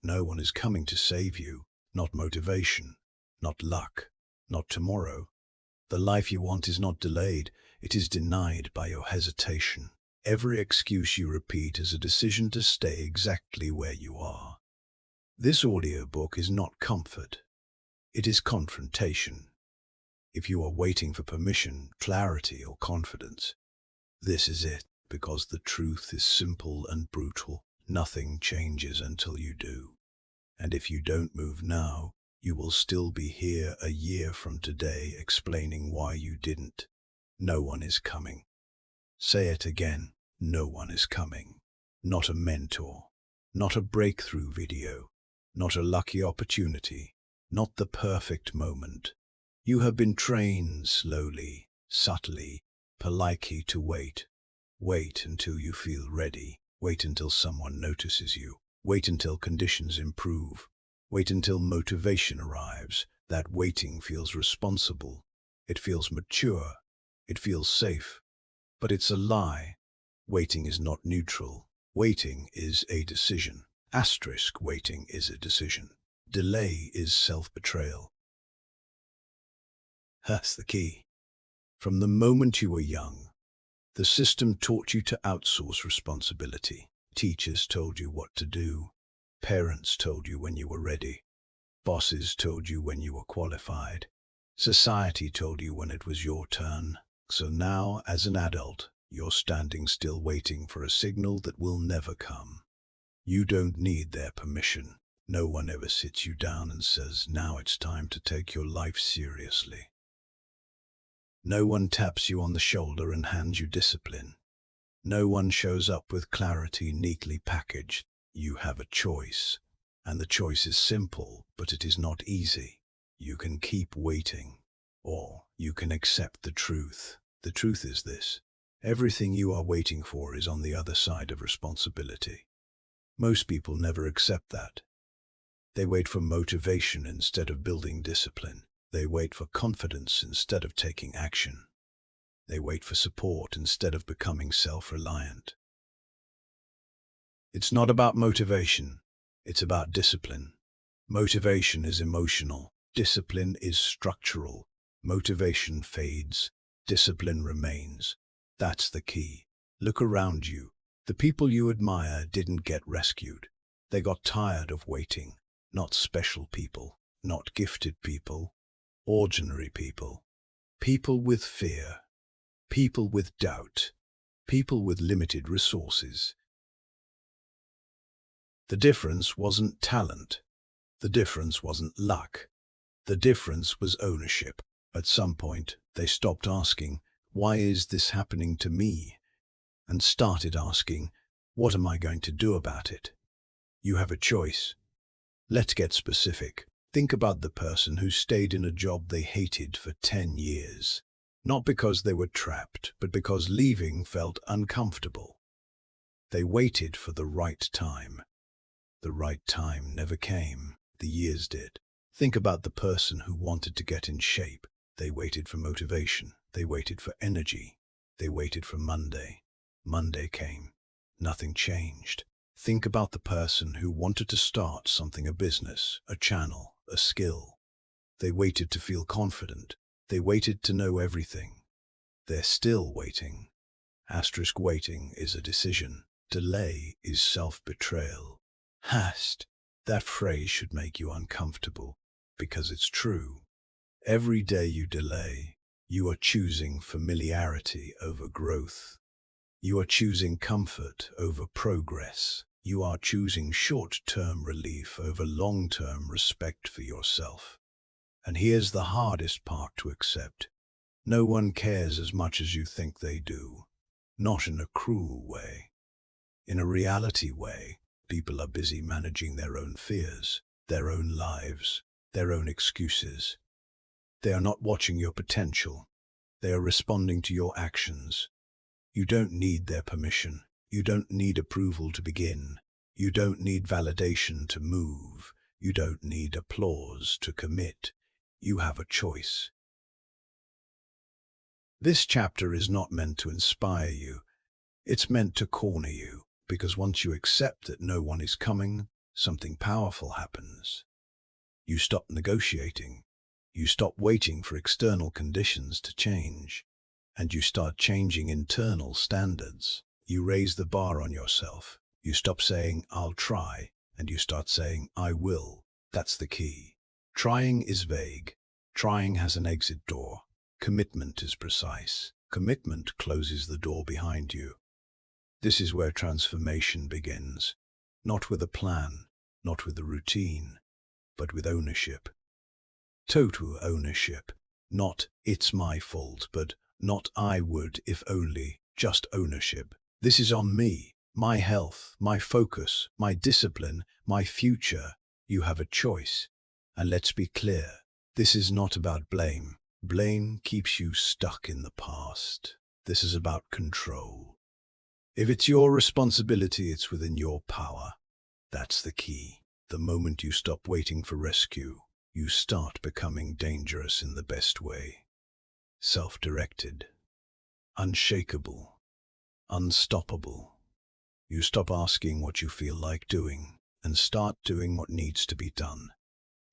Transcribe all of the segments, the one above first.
No one is coming to save you. Not motivation, not luck, not tomorrow. The life you want is not delayed, it is denied by your hesitation. Every excuse you repeat is a decision to stay exactly where you are. This audiobook is not comfort. It is confrontation. If you are waiting for permission, clarity, or confidence, this is it, because the truth is simple and brutal. Nothing changes until you do. And if you don't move now, you will still be here a year from today explaining why you didn't. No one is coming. Say it again. No one is coming. Not a mentor. Not a breakthrough video. Not a lucky opportunity. Not the perfect moment. You have been trained slowly, subtly, politely to wait. Wait until you feel ready. Wait until someone notices you. Wait until conditions improve. Wait until motivation arrives. That waiting feels responsible. It feels mature. It feels safe. But it's a lie. Waiting is not neutral. Waiting is a decision. Asterisk, waiting is a decision. Delay is self-betrayal. That's the key. From the moment you were young, the system taught you to outsource responsibility. Teachers told you what to do. Parents told you when you were ready. Bosses told you when you were qualified. Society told you when it was your turn. So now, as an adult, you're standing still waiting for a signal that will never come. You don't need their permission. No one ever sits you down and says, now it's time to take your life seriously. No one taps you on the shoulder and hands you discipline. No one shows up with clarity neatly packaged. You have a choice, and the choice is simple, but it is not easy. You can keep waiting, or you can accept the truth. The truth is this: everything you are waiting for is on the other side of responsibility. Most people never accept that. They wait for motivation instead of building discipline. They wait for confidence instead of taking action. They wait for support instead of becoming self-reliant. It's not about motivation, it's about discipline. Motivation is emotional, discipline is structural. Motivation fades, discipline remains. That's the key. Look around you. The people you admire didn't get rescued. They got tired of waiting. Not special people, not gifted people, ordinary people. People with fear, people with doubt, people with limited resources. The difference wasn't talent. The difference wasn't luck. The difference was ownership. At some point, they stopped asking, why is this happening to me? And started asking, what am I going to do about it? You have a choice. Let's get specific. Think about the person who stayed in a job they hated for 10 years. Not because they were trapped, but because leaving felt uncomfortable. They waited for the right time. The right time never came. The years did. Think about the person who wanted to get in shape. They waited for motivation. They waited for energy. They waited for Monday. Monday came. Nothing changed. Think about the person who wanted to start something, a business, a channel, a skill. They waited to feel confident. They waited to know everything. They're still waiting. Asterisk, waiting is a decision. Delay is self-betrayal. That phrase should make you uncomfortable, because it's true. Every day you delay, you are choosing familiarity over growth. You are choosing comfort over progress. You are choosing short-term relief over long-term respect for yourself. And here's the hardest part to accept. No one cares as much as you think they do. Not in a cruel way. In a reality way. People are busy managing their own fears, their own lives, their own excuses. They are not watching your potential. They are responding to your actions. You don't need their permission. You don't need approval to begin. You don't need validation to move. You don't need applause to commit. You have a choice. This chapter is not meant to inspire you. It's meant to corner you, because once you accept that no one is coming, something powerful happens. You stop negotiating. You stop waiting for external conditions to change. And you start changing internal standards. You raise the bar on yourself. You stop saying, "I'll try," and you start saying, "I will." That's the key. Trying is vague. Trying has an exit door. Commitment is precise. Commitment closes the door behind you. This is where transformation begins. Not with a plan, not with a routine, but with ownership. Total ownership. Not "it's my fault," but not "I would if only," just ownership. This is on me, my health, my focus, my discipline, my future. You have a choice. And let's be clear, this is not about blame. Blame keeps you stuck in the past. This is about control. If it's your responsibility, it's within your power. That's the key. The moment you stop waiting for rescue, you start becoming dangerous in the best way. Self-directed, unshakable, unstoppable. You stop asking what you feel like doing and start doing what needs to be done.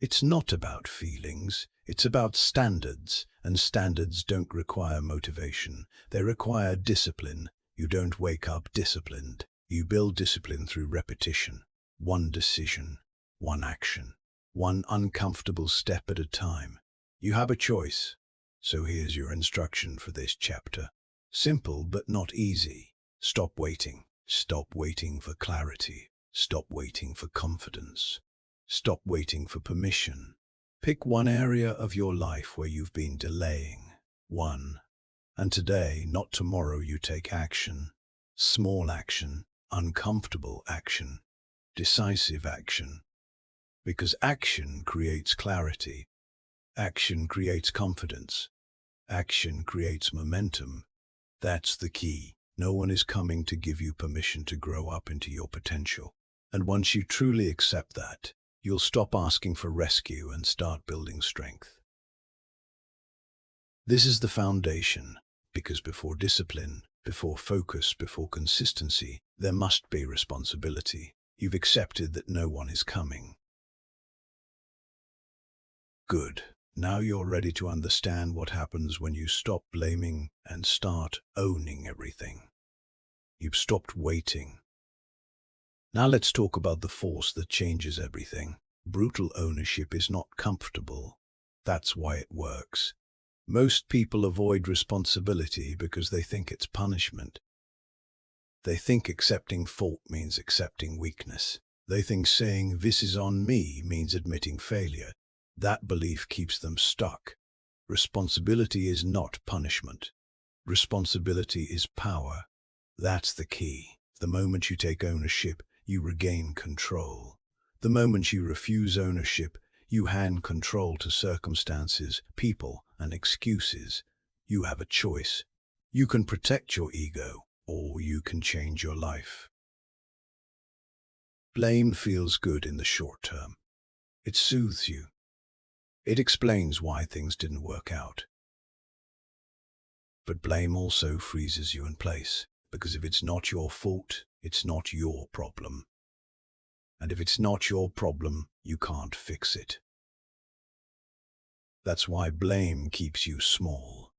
It's not about feelings, it's about standards, and standards don't require motivation. They require discipline. You don't wake up disciplined. You build discipline through repetition. One decision, one action, one uncomfortable step at a time. You have a choice. So here's your instruction for this chapter. Simple but not easy. Stop waiting. Stop waiting for clarity. Stop waiting for confidence. Stop waiting for permission. Pick one area of your life where you've been delaying. One. And today, not tomorrow, you take action. Small action, uncomfortable action, decisive action. Because action creates clarity. Action creates confidence. Action creates momentum. That's the key. No one is coming to give you permission to grow up into your potential. And once you truly accept that, you'll stop asking for rescue and start building strength. This is the foundation, because before discipline, before focus, before consistency, there must be responsibility. You've accepted that no one is coming. Good. Now you're ready to understand what happens when you stop blaming and start owning everything. You've stopped waiting. Now let's talk about the force that changes everything. Brutal ownership is not comfortable. That's why it works. Most people avoid responsibility because they think it's punishment. They think accepting fault means accepting weakness. They think saying "this is on me" means admitting failure. That belief keeps them stuck. Responsibility is not punishment. Responsibility is power. That's the key. The moment you take ownership, you regain control. The moment you refuse ownership, you hand control to circumstances, people, and excuses. You have a choice. You can protect your ego, or you can change your life. Blame feels good in the short term. It soothes you. It explains why things didn't work out. But blame also freezes you in place, because if it's not your fault, it's not your problem. And if it's not your problem, you can't fix it. That's why blame keeps you small.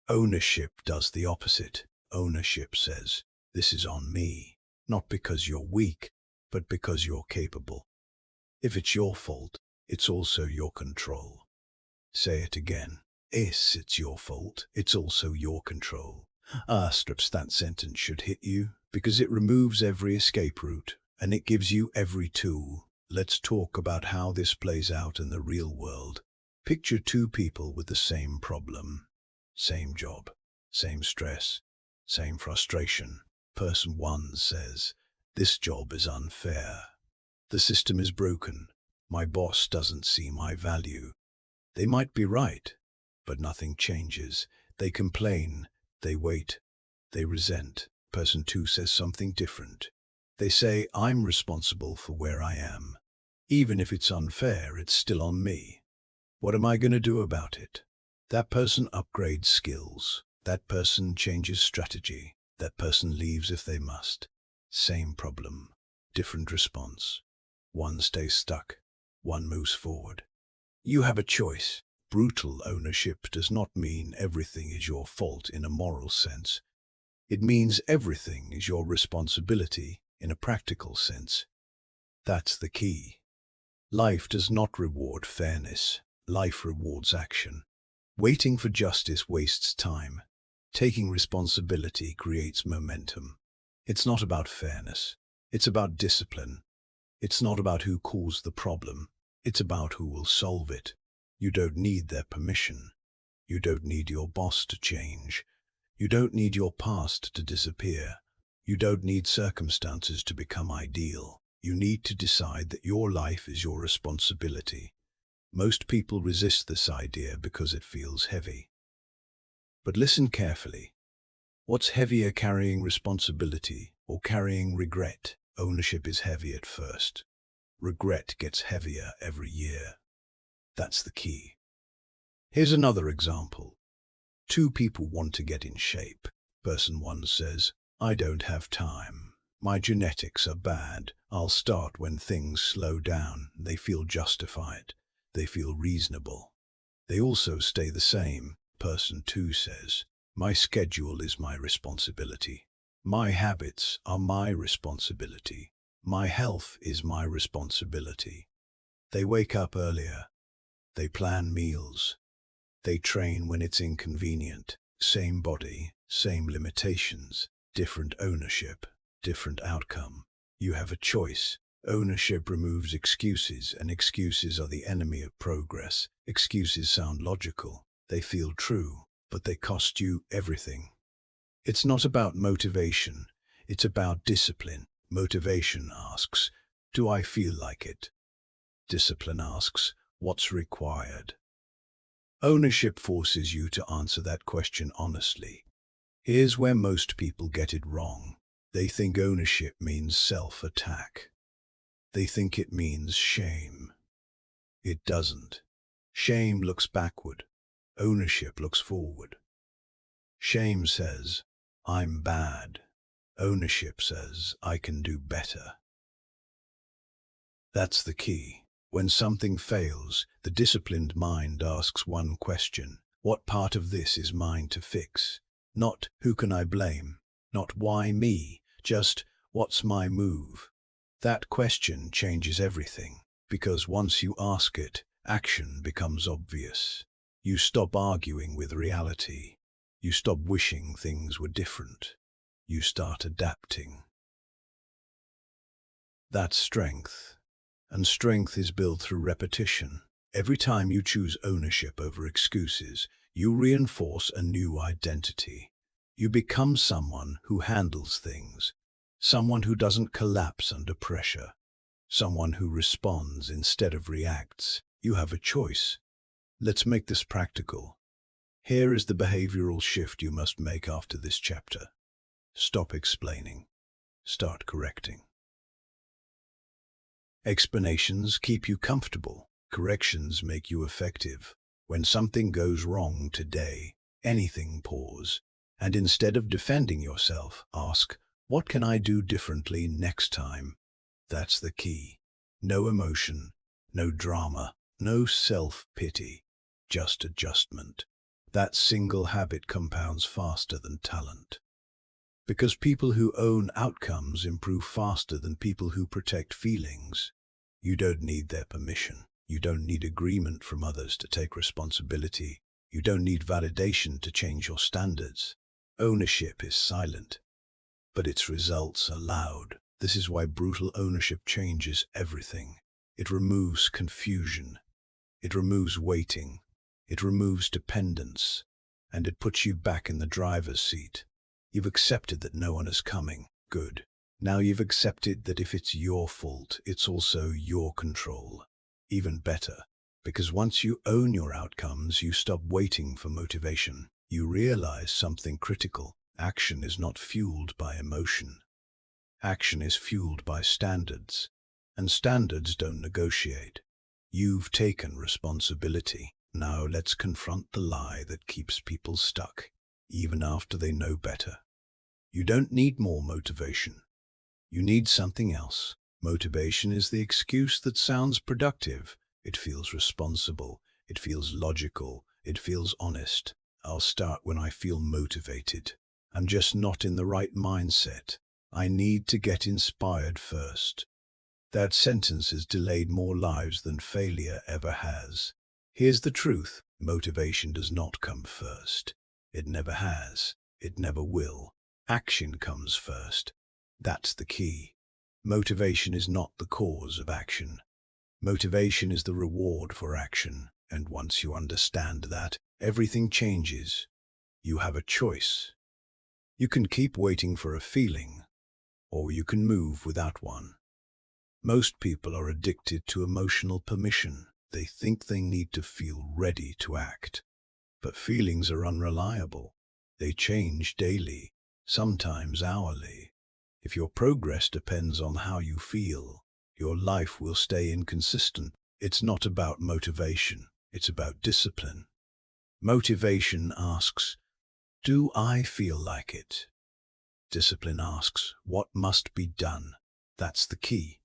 Ownership does the opposite. Ownership says, "This is on me," not because you're weak, but because you're capable. If it's your fault, it's also your control. Say it again. Yes, it's your fault. It's also your control. Strips that sentence should hit you because it removes every escape route and it gives you every tool. Let's talk about how this plays out in the real world. Picture two people with the same problem. Same job, same stress, same frustration. Person one says, "This job is unfair. The system is broken. My boss doesn't see my value." They might be right, but nothing changes. They complain, they wait, they resent. Person two says something different. They say, "I'm responsible for where I am. Even if it's unfair, it's still on me. What am I going to do about it?" That person upgrades skills. That person changes strategy. That person leaves if they must. Same problem, different response. One stays stuck. One moves forward. You have a choice. Brutal ownership does not mean everything is your fault in a moral sense. It means everything is your responsibility in a practical sense. That's the key. Life does not reward fairness. Life rewards action. Waiting for justice wastes time. Taking responsibility creates momentum. It's not about fairness. It's about discipline. It's not about who caused the problem. It's about who will solve it. You don't need their permission. You don't need your boss to change. You don't need your past to disappear. You don't need circumstances to become ideal. You need to decide that your life is your responsibility. Most people resist this idea because it feels heavy. But listen carefully. What's heavier, carrying responsibility or carrying regret? Ownership is heavy at first. Regret gets heavier every year. That's the key. Here's another example. Two people want to get in shape. Person one says, I don't have time. My genetics are bad. I'll start when things slow down. They feel justified. They feel reasonable. They also stay the same. Person two says, my schedule is my responsibility. My habits are my responsibility. My health is my responsibility. They wake up earlier. They plan meals. They train when it's inconvenient. Same body, same limitations, different ownership, different outcome. You have a choice. Ownership removes excuses, and excuses are the enemy of progress. Excuses sound logical. They feel true, but they cost you everything. It's not about motivation. It's about discipline. Motivation asks, do I feel like it? Discipline asks, what's required? Ownership forces you to answer that question honestly. Here's where most people get it wrong. They think ownership means self-attack. They think it means shame. It doesn't. Shame looks backward. Ownership looks forward. Shame says, I'm bad. Ownership says, I can do better. That's the key. When something fails, the disciplined mind asks one question: what part of this is mine to fix? Not, who can I blame? Not, why me? Just, what's my move? That question changes everything, because once you ask it, action becomes obvious. You stop arguing with reality. You stop wishing things were different. You start adapting. That's strength. And strength is built through repetition. Every time you choose ownership over excuses, you reinforce a new identity. You become someone who handles things, someone who doesn't collapse under pressure, someone who responds instead of reacts. You have a choice. Let's make this practical. Here is the behavioral shift you must make after this chapter. Stop explaining. Start correcting. Explanations keep you comfortable. Corrections make you effective. When something goes wrong today, anything, pause. And instead of defending yourself, ask, what can I do differently next time? That's the key. No emotion, no drama, no self-pity, just adjustment. That single habit compounds faster than talent. Because people who own outcomes improve faster than people who protect feelings. You don't need their permission. You don't need agreement from others to take responsibility. You don't need validation to change your standards. Ownership is silent, but its results are loud. This is why brutal ownership changes everything. It removes confusion. It removes waiting. It removes dependence. And it puts you back in the driver's seat. You've accepted that no one is coming. Good. Now you've accepted that if it's your fault, it's also your control. Even better, because once you own your outcomes, you stop waiting for motivation. You realize something critical. Action is not fueled by emotion. Action is fueled by standards, and standards don't negotiate. You've taken responsibility. Now let's confront the lie that keeps people stuck, even after they know better. You don't need more motivation. You need something else. Motivation is the excuse that sounds productive. It feels responsible. It feels logical. It feels honest. I'll start when I feel motivated. I'm just not in the right mindset. I need to get inspired first. That sentence has delayed more lives than failure ever has. Here's the truth. Motivation does not come first. It never has. It never will. Action comes first. That's the key. Motivation is not the cause of action. Motivation is the reward for action. And once you understand that, everything changes. You have a choice. You can keep waiting for a feeling, or you can move without one. Most people are addicted to emotional permission. They think they need to feel ready to act. But feelings are unreliable. They change daily, sometimes hourly. If your progress depends on how you feel, your life will stay inconsistent. It's not about motivation. It's about discipline. Motivation asks, do I feel like it? Discipline asks, what must be done? That's the key.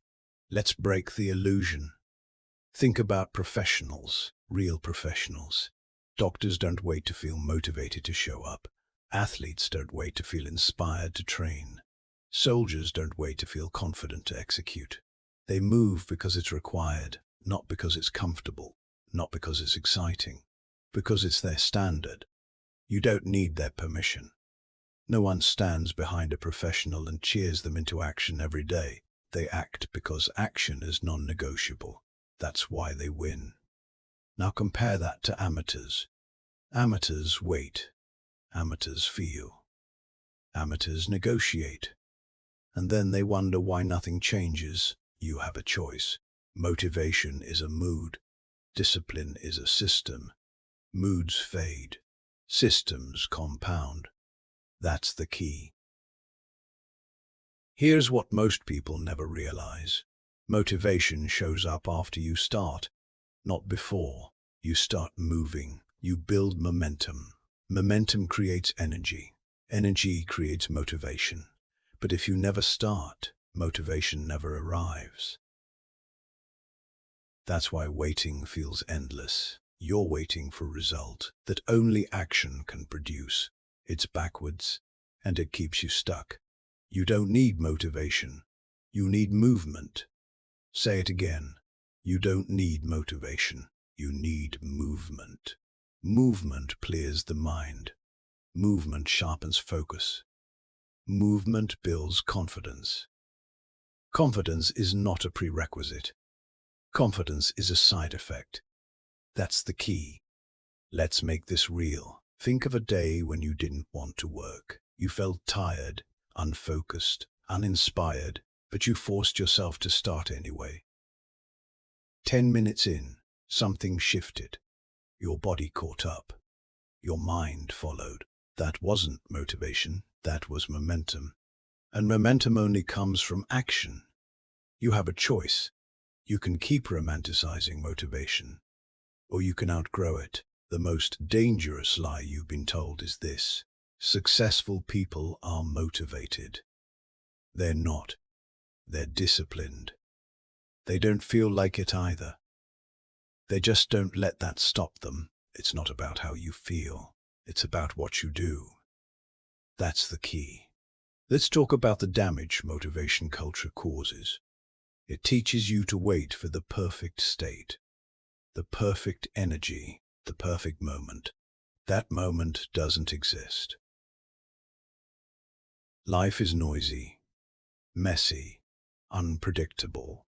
Let's break the illusion. Think about professionals, real professionals. Doctors don't wait to feel motivated to show up. Athletes don't wait to feel inspired to train. Soldiers don't wait to feel confident to execute. They move because it's required, not because it's comfortable, not because it's exciting, because it's their standard. You don't need their permission. No one stands behind a professional and cheers them into action every day. They act because action is non-negotiable. That's why they win. Now compare that to amateurs. Amateurs wait. Amateurs feel. Amateurs negotiate. And then they wonder why nothing changes. You have a choice. Motivation is a mood. Discipline is a system. Moods fade. Systems compound. That's the key. Here's what most people never realize. Motivation shows up after you start, not before. You start moving. You build momentum. Momentum creates energy. Energy creates motivation. But if you never start, motivation never arrives. That's why waiting feels endless. You're waiting for a result that only action can produce. It's backwards, and it keeps you stuck. You don't need motivation. You need movement. Say it again. You don't need motivation. You need movement. Movement clears the mind. Movement sharpens focus. Movement builds confidence. Confidence is not a prerequisite. Confidence is a side effect. That's the key. Let's make this real. Think of a day when you didn't want to work. You felt tired, unfocused, uninspired, but you forced yourself to start anyway. 10 minutes in, something shifted. Your body caught up. Your mind followed. That wasn't motivation, that was momentum. And momentum only comes from action. You have a choice. You can keep romanticizing motivation, or you can outgrow it. The most dangerous lie you've been told is this: successful people are motivated. They're not. They're disciplined. They don't feel like it either. They just don't let that stop them. It's not about how you feel. It's about what you do. That's the key. Let's talk about the damage motivation culture causes. It teaches you to wait for the perfect state, the perfect energy, the perfect moment. That moment doesn't exist. Life is noisy, messy, unpredictable.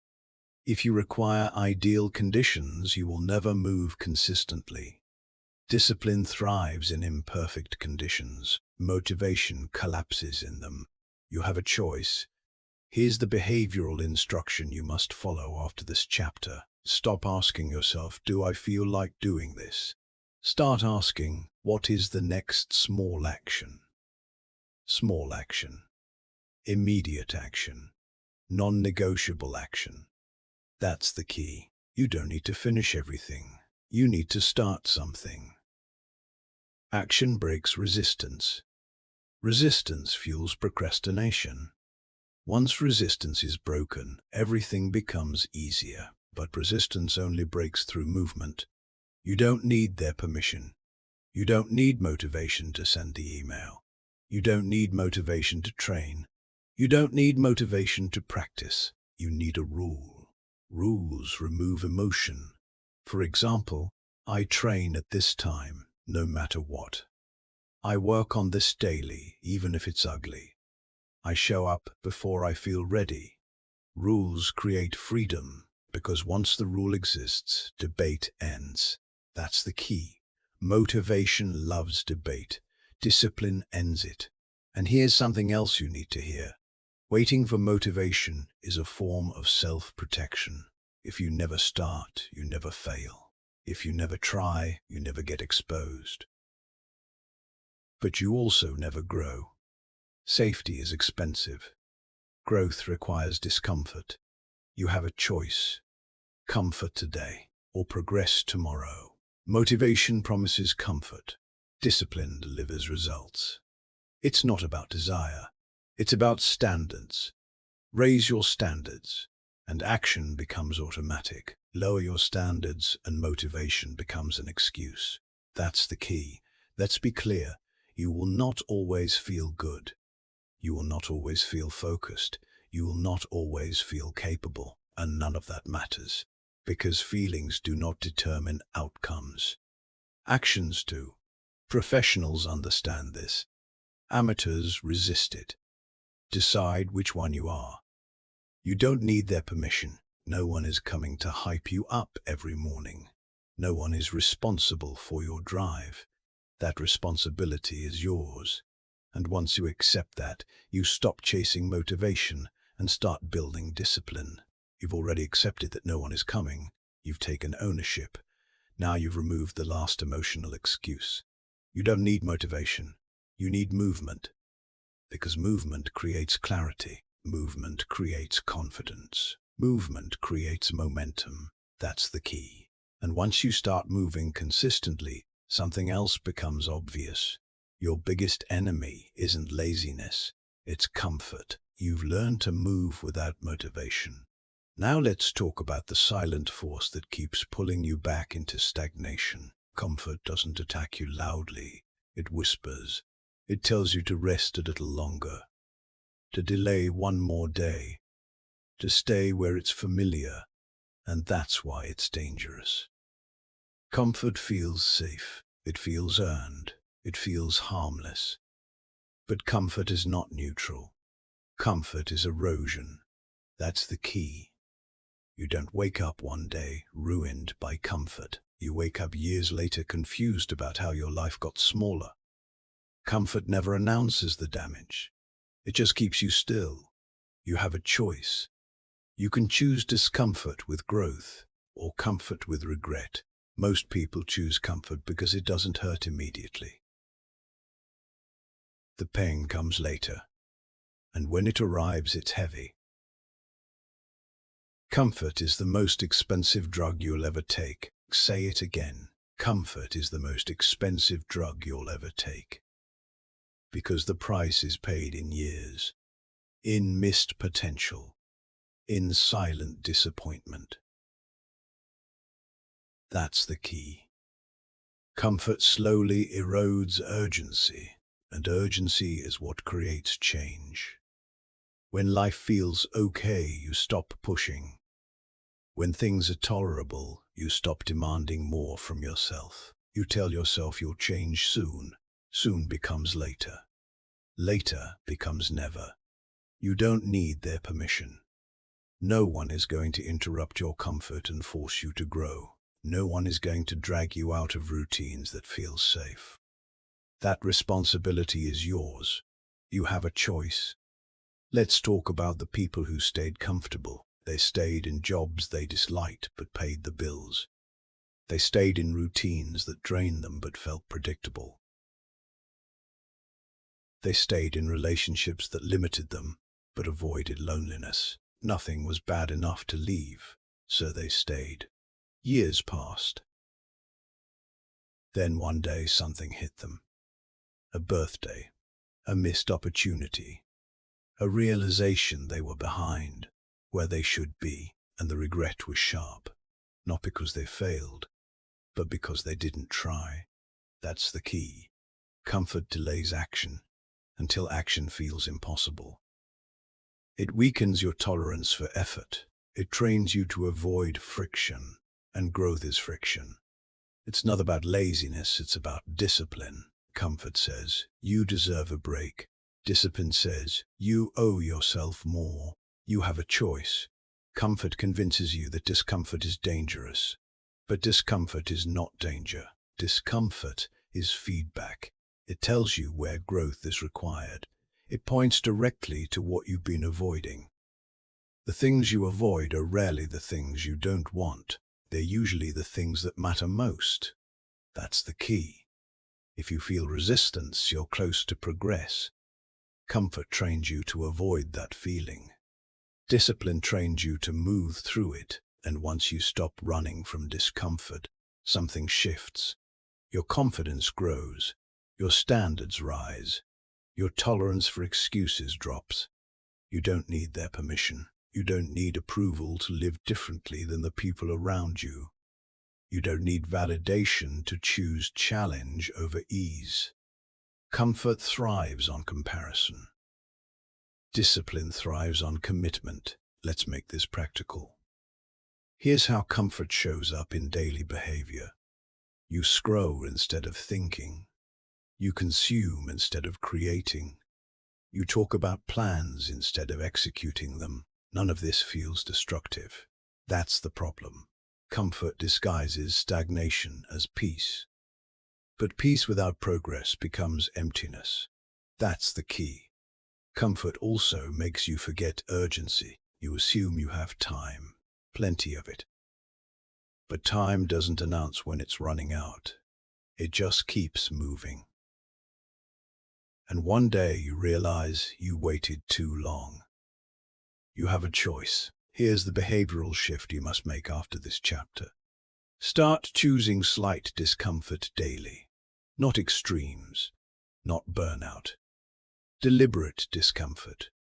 If you require ideal conditions, you will never move consistently. Discipline thrives in imperfect conditions. Motivation collapses in them. You have a choice. Here's the behavioral instruction you must follow after this chapter. Stop asking yourself, do I feel like doing this? Start asking, what is the next small action? Small action. Immediate action. Non-negotiable action. That's the key. You don't need to finish everything. You need to start something. Action breaks resistance. Resistance fuels procrastination. Once resistance is broken, everything becomes easier. But resistance only breaks through movement. You don't need their permission. You don't need motivation to send the email. You don't need motivation to train. You don't need motivation to practice. You need a rule. Rules remove emotion. For example, I train at this time, no matter what. I work on this daily, even if it's ugly. I show up before I feel ready. Rules create freedom, because once the rule exists, debate ends. That's the key. Motivation loves debate. Discipline ends it. And here's something else you need to hear. Waiting for motivation is a form of self-protection. If you never start, you never fail. If you never try, you never get exposed. But you also never grow. Safety is expensive. Growth requires discomfort. You have a choice. Comfort today or progress tomorrow. Motivation promises comfort. Discipline delivers results. It's not about desire. It's about standards. Raise your standards, and action becomes automatic. Lower your standards, and motivation becomes an excuse. That's the key. Let's be clear. You will not always feel good. You will not always feel focused. You will not always feel capable. And none of that matters, because feelings do not determine outcomes. Actions do. Professionals understand this. Amateurs resist it. Decide which one you are. You don't need their permission. No one is coming to hype you up every morning. No one is responsible for your drive. That responsibility is yours. And once you accept that, you stop chasing motivation and start building discipline. You've already accepted that no one is coming. You've taken ownership. Now you've removed the last emotional excuse. You don't need motivation. You need movement. Because movement creates clarity. Movement creates confidence. Movement creates momentum. That's the key. And once you start moving consistently, something else becomes obvious. Your biggest enemy isn't laziness. It's comfort. You've learned to move without motivation. Now let's talk about the silent force that keeps pulling you back into stagnation. Comfort doesn't attack you loudly. It whispers. It tells you to rest a little longer, to delay one more day, to stay where it's familiar, and that's why it's dangerous. Comfort feels safe. It feels earned. It feels harmless. But comfort is not neutral. Comfort is erosion. That's the key. You don't wake up one day ruined by comfort. You wake up years later confused about how your life got smaller. Comfort never announces the damage. It just keeps you still. You have a choice. You can choose discomfort with growth or comfort with regret. Most people choose comfort because it doesn't hurt immediately. The pain comes later, and when it arrives, it's heavy. Comfort is the most expensive drug you'll ever take. Say it again. Comfort is the most expensive drug you'll ever take. Because the price is paid in years, in missed potential, in silent disappointment. That's the key. Comfort slowly erodes urgency, and urgency is what creates change. When life feels okay, you stop pushing. When things are tolerable, you stop demanding more from yourself. You tell yourself you'll change soon. Soon becomes later. Later becomes never. You don't need their permission. No one is going to interrupt your comfort and force you to grow. No one is going to drag you out of routines that feel safe. That responsibility is yours. You have a choice. Let's talk about the people who stayed comfortable. They stayed in jobs they disliked but paid the bills. They stayed in routines that drained them but felt predictable. They stayed in relationships that limited them but avoided loneliness. Nothing was bad enough to leave, so they stayed. Years passed. Then one day something hit them. A birthday, a missed opportunity, a realization they were behind where they should be, and the regret was sharp, not because they failed, but because they didn't try. That's the key. Comfort delays action until action feels impossible. It weakens your tolerance for effort. It trains you to avoid friction, and growth is friction. It's not about laziness, it's about discipline. Comfort says, you deserve a break. Discipline says, you owe yourself more. You have a choice. Comfort convinces you that discomfort is dangerous. But discomfort is not danger. Discomfort is feedback. It tells you where growth is required. It points directly to what you've been avoiding. The things you avoid are rarely the things you don't want. They're usually the things that matter most. That's the key. If you feel resistance, you're close to progress. Comfort trains you to avoid that feeling. Discipline trains you to move through it, and once you stop running from discomfort, something shifts. Your confidence grows, your standards rise, your tolerance for excuses drops. You don't need their permission. You don't need approval to live differently than the people around you. You don't need validation to choose challenge over ease. Comfort thrives on comparison. Discipline thrives on commitment. Let's make this practical. Here's how comfort shows up in daily behavior. You scroll instead of thinking. You consume instead of creating. You talk about plans instead of executing them. None of this feels destructive. That's the problem. Comfort disguises stagnation as peace. But peace without progress becomes emptiness. That's the key. Comfort also makes you forget urgency. You assume you have time, plenty of it. But time doesn't announce when it's running out. It just keeps moving. And one day you realize you waited too long. You have a choice. Here's the behavioral shift you must make after this chapter. Start choosing slight discomfort daily. Not extremes, not burnout. Deliberate discomfort.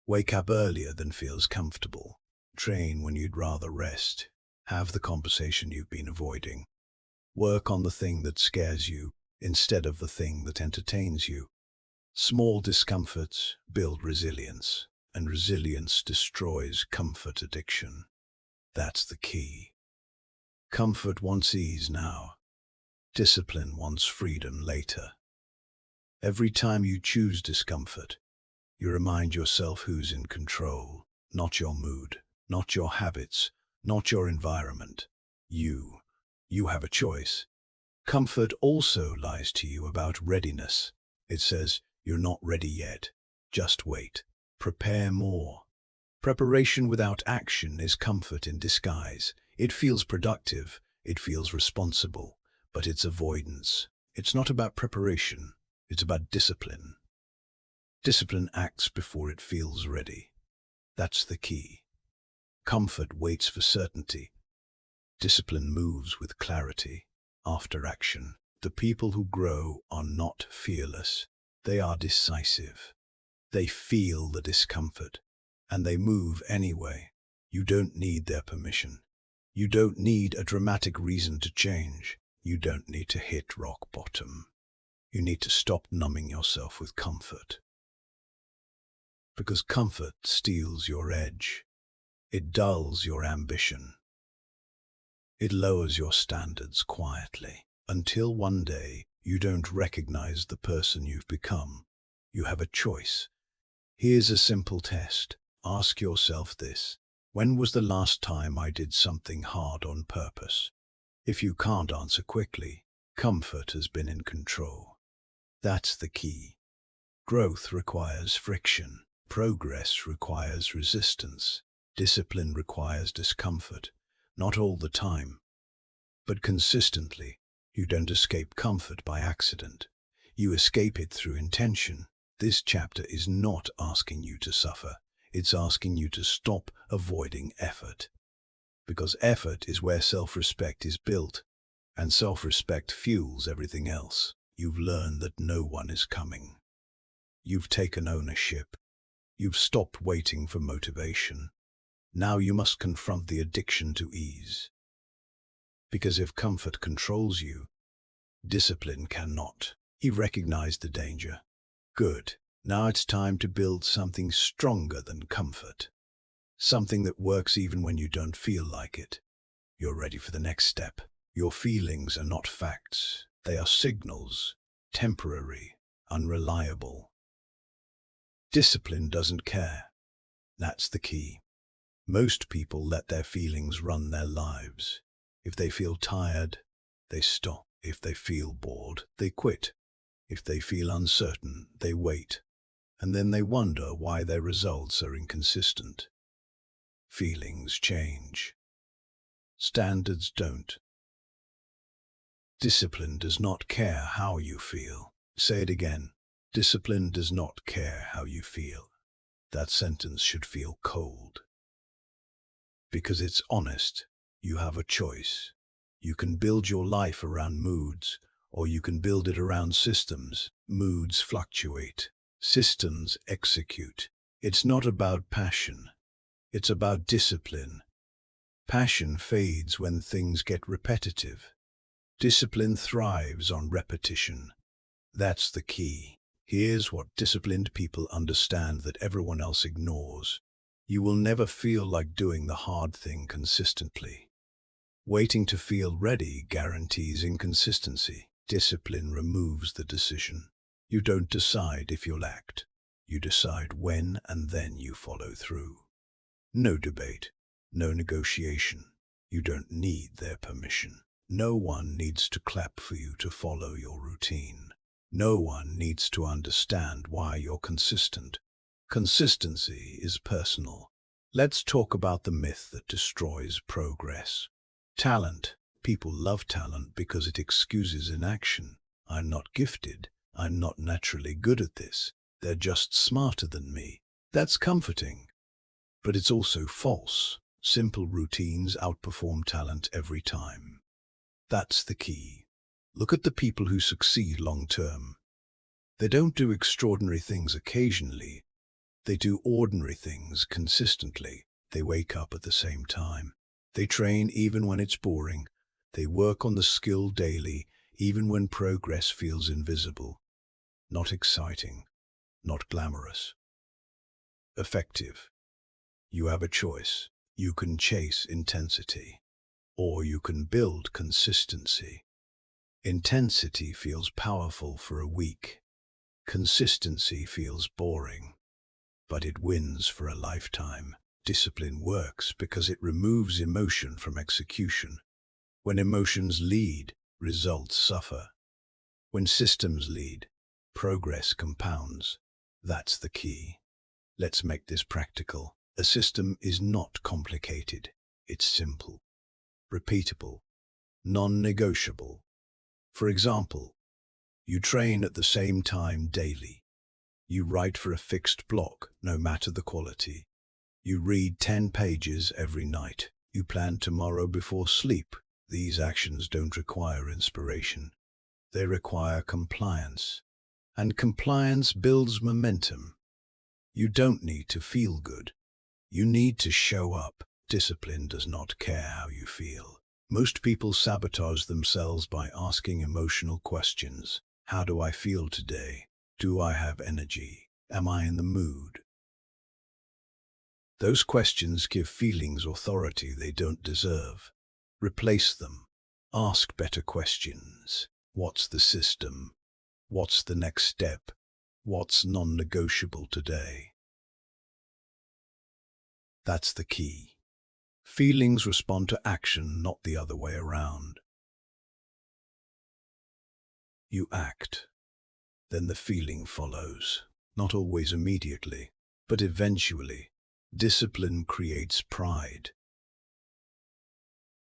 Wake up earlier than feels comfortable. Train when you'd rather rest. Have the conversation you've been avoiding. Work on the thing that scares you instead of the thing that entertains you. Small discomforts build resilience, and resilience destroys comfort addiction. That's the key. Comfort wants ease now. Discipline wants freedom later. Every time you choose discomfort, you remind yourself who's in control. Not your mood, not your habits, not your environment. You. You have a choice. Comfort also lies to you about readiness. It says, you're not ready yet. Just wait. Prepare more. Preparation without action is comfort in disguise. It feels productive. It feels responsible. But it's avoidance. It's not about preparation. It's about discipline. Discipline acts before it feels ready. That's the key. Comfort waits for certainty. Discipline moves with clarity. After action, the people who grow are not fearless. They are decisive. They feel the discomfort, and they move anyway. You don't need their permission. You don't need a dramatic reason to change. You don't need to hit rock bottom. You need to stop numbing yourself with comfort. Because comfort steals your edge. It dulls your ambition. It lowers your standards quietly, until one day you don't recognize the person you've become. You have a choice. Here's a simple test. Ask yourself this. When was the last time I did something hard on purpose? If you can't answer quickly, comfort has been in control. That's the key. Growth requires friction. Progress requires resistance. Discipline requires discomfort. Not all the time, but consistently. You don't escape comfort by accident. You escape it through intention. This chapter is not asking you to suffer. It's asking you to stop avoiding effort. Because effort is where self-respect is built, and self-respect fuels everything else. You've learned that no one is coming. You've taken ownership. You've stopped waiting for motivation. Now you must confront the addiction to ease. Because if comfort controls you, discipline cannot. He recognized the danger. Good. Now it's time to build something stronger than comfort. Something that works even when you don't feel like it. You're ready for the next step. Your feelings are not facts. They are signals. Temporary, unreliable. Discipline doesn't care. That's the key. Most people let their feelings run their lives. If they feel tired, they stop. If they feel bored, they quit. If they feel uncertain, they wait. And then they wonder why their results are inconsistent. Feelings change. Standards don't. Discipline does not care how you feel. Say it again. Discipline does not care how you feel. That sentence should feel cold. Because it's honest. You have a choice. You can build your life around moods, or you can build it around systems. Moods fluctuate. Systems execute. It's not about passion. It's about discipline. Passion fades when things get repetitive. Discipline thrives on repetition. That's the key. Here's what disciplined people understand that everyone else ignores. You will never feel like doing the hard thing consistently. Waiting to feel ready guarantees inconsistency. Discipline removes the decision. You don't decide if you'll act. You decide when, and then you follow through. No debate, no negotiation. You don't need their permission. No one needs to clap for you to follow your routine. No one needs to understand why you're consistent. Consistency is personal. Let's talk about the myth that destroys progress. Talent. People love talent because it excuses inaction. I'm not gifted. I'm not naturally good at this. They're just smarter than me. That's comforting. But it's also false. Simple routines outperform talent every time. That's the key. Look at the people who succeed long-term. They don't do extraordinary things occasionally. They do ordinary things consistently. They wake up at the same time. They train even when it's boring. They work on the skill daily, even when progress feels invisible. Not exciting, not glamorous. Effective. You have a choice. You can chase intensity, or you can build consistency. Intensity feels powerful for a week. Consistency feels boring, but it wins for a lifetime. Discipline works because it removes emotion from execution. When emotions lead, results suffer. When systems lead, progress compounds. That's the key. Let's make this practical. A system is not complicated. It's simple, repeatable, non-negotiable. For example, you train at the same time daily. You write for a fixed block, no matter the quality. You read 10 pages every night. You plan tomorrow before sleep. These actions don't require inspiration. They require compliance. And compliance builds momentum. You don't need to feel good. You need to show up. Discipline does not care how you feel. Most people sabotage themselves by asking emotional questions. How do I feel today? Do I have energy? Am I in the mood? Those questions give feelings authority they don't deserve. Replace them. Ask better questions. What's the system? What's the next step? What's non-negotiable today? That's the key. Feelings respond to action, not the other way around. You act, then the feeling follows. Not always immediately, but eventually. Discipline creates pride.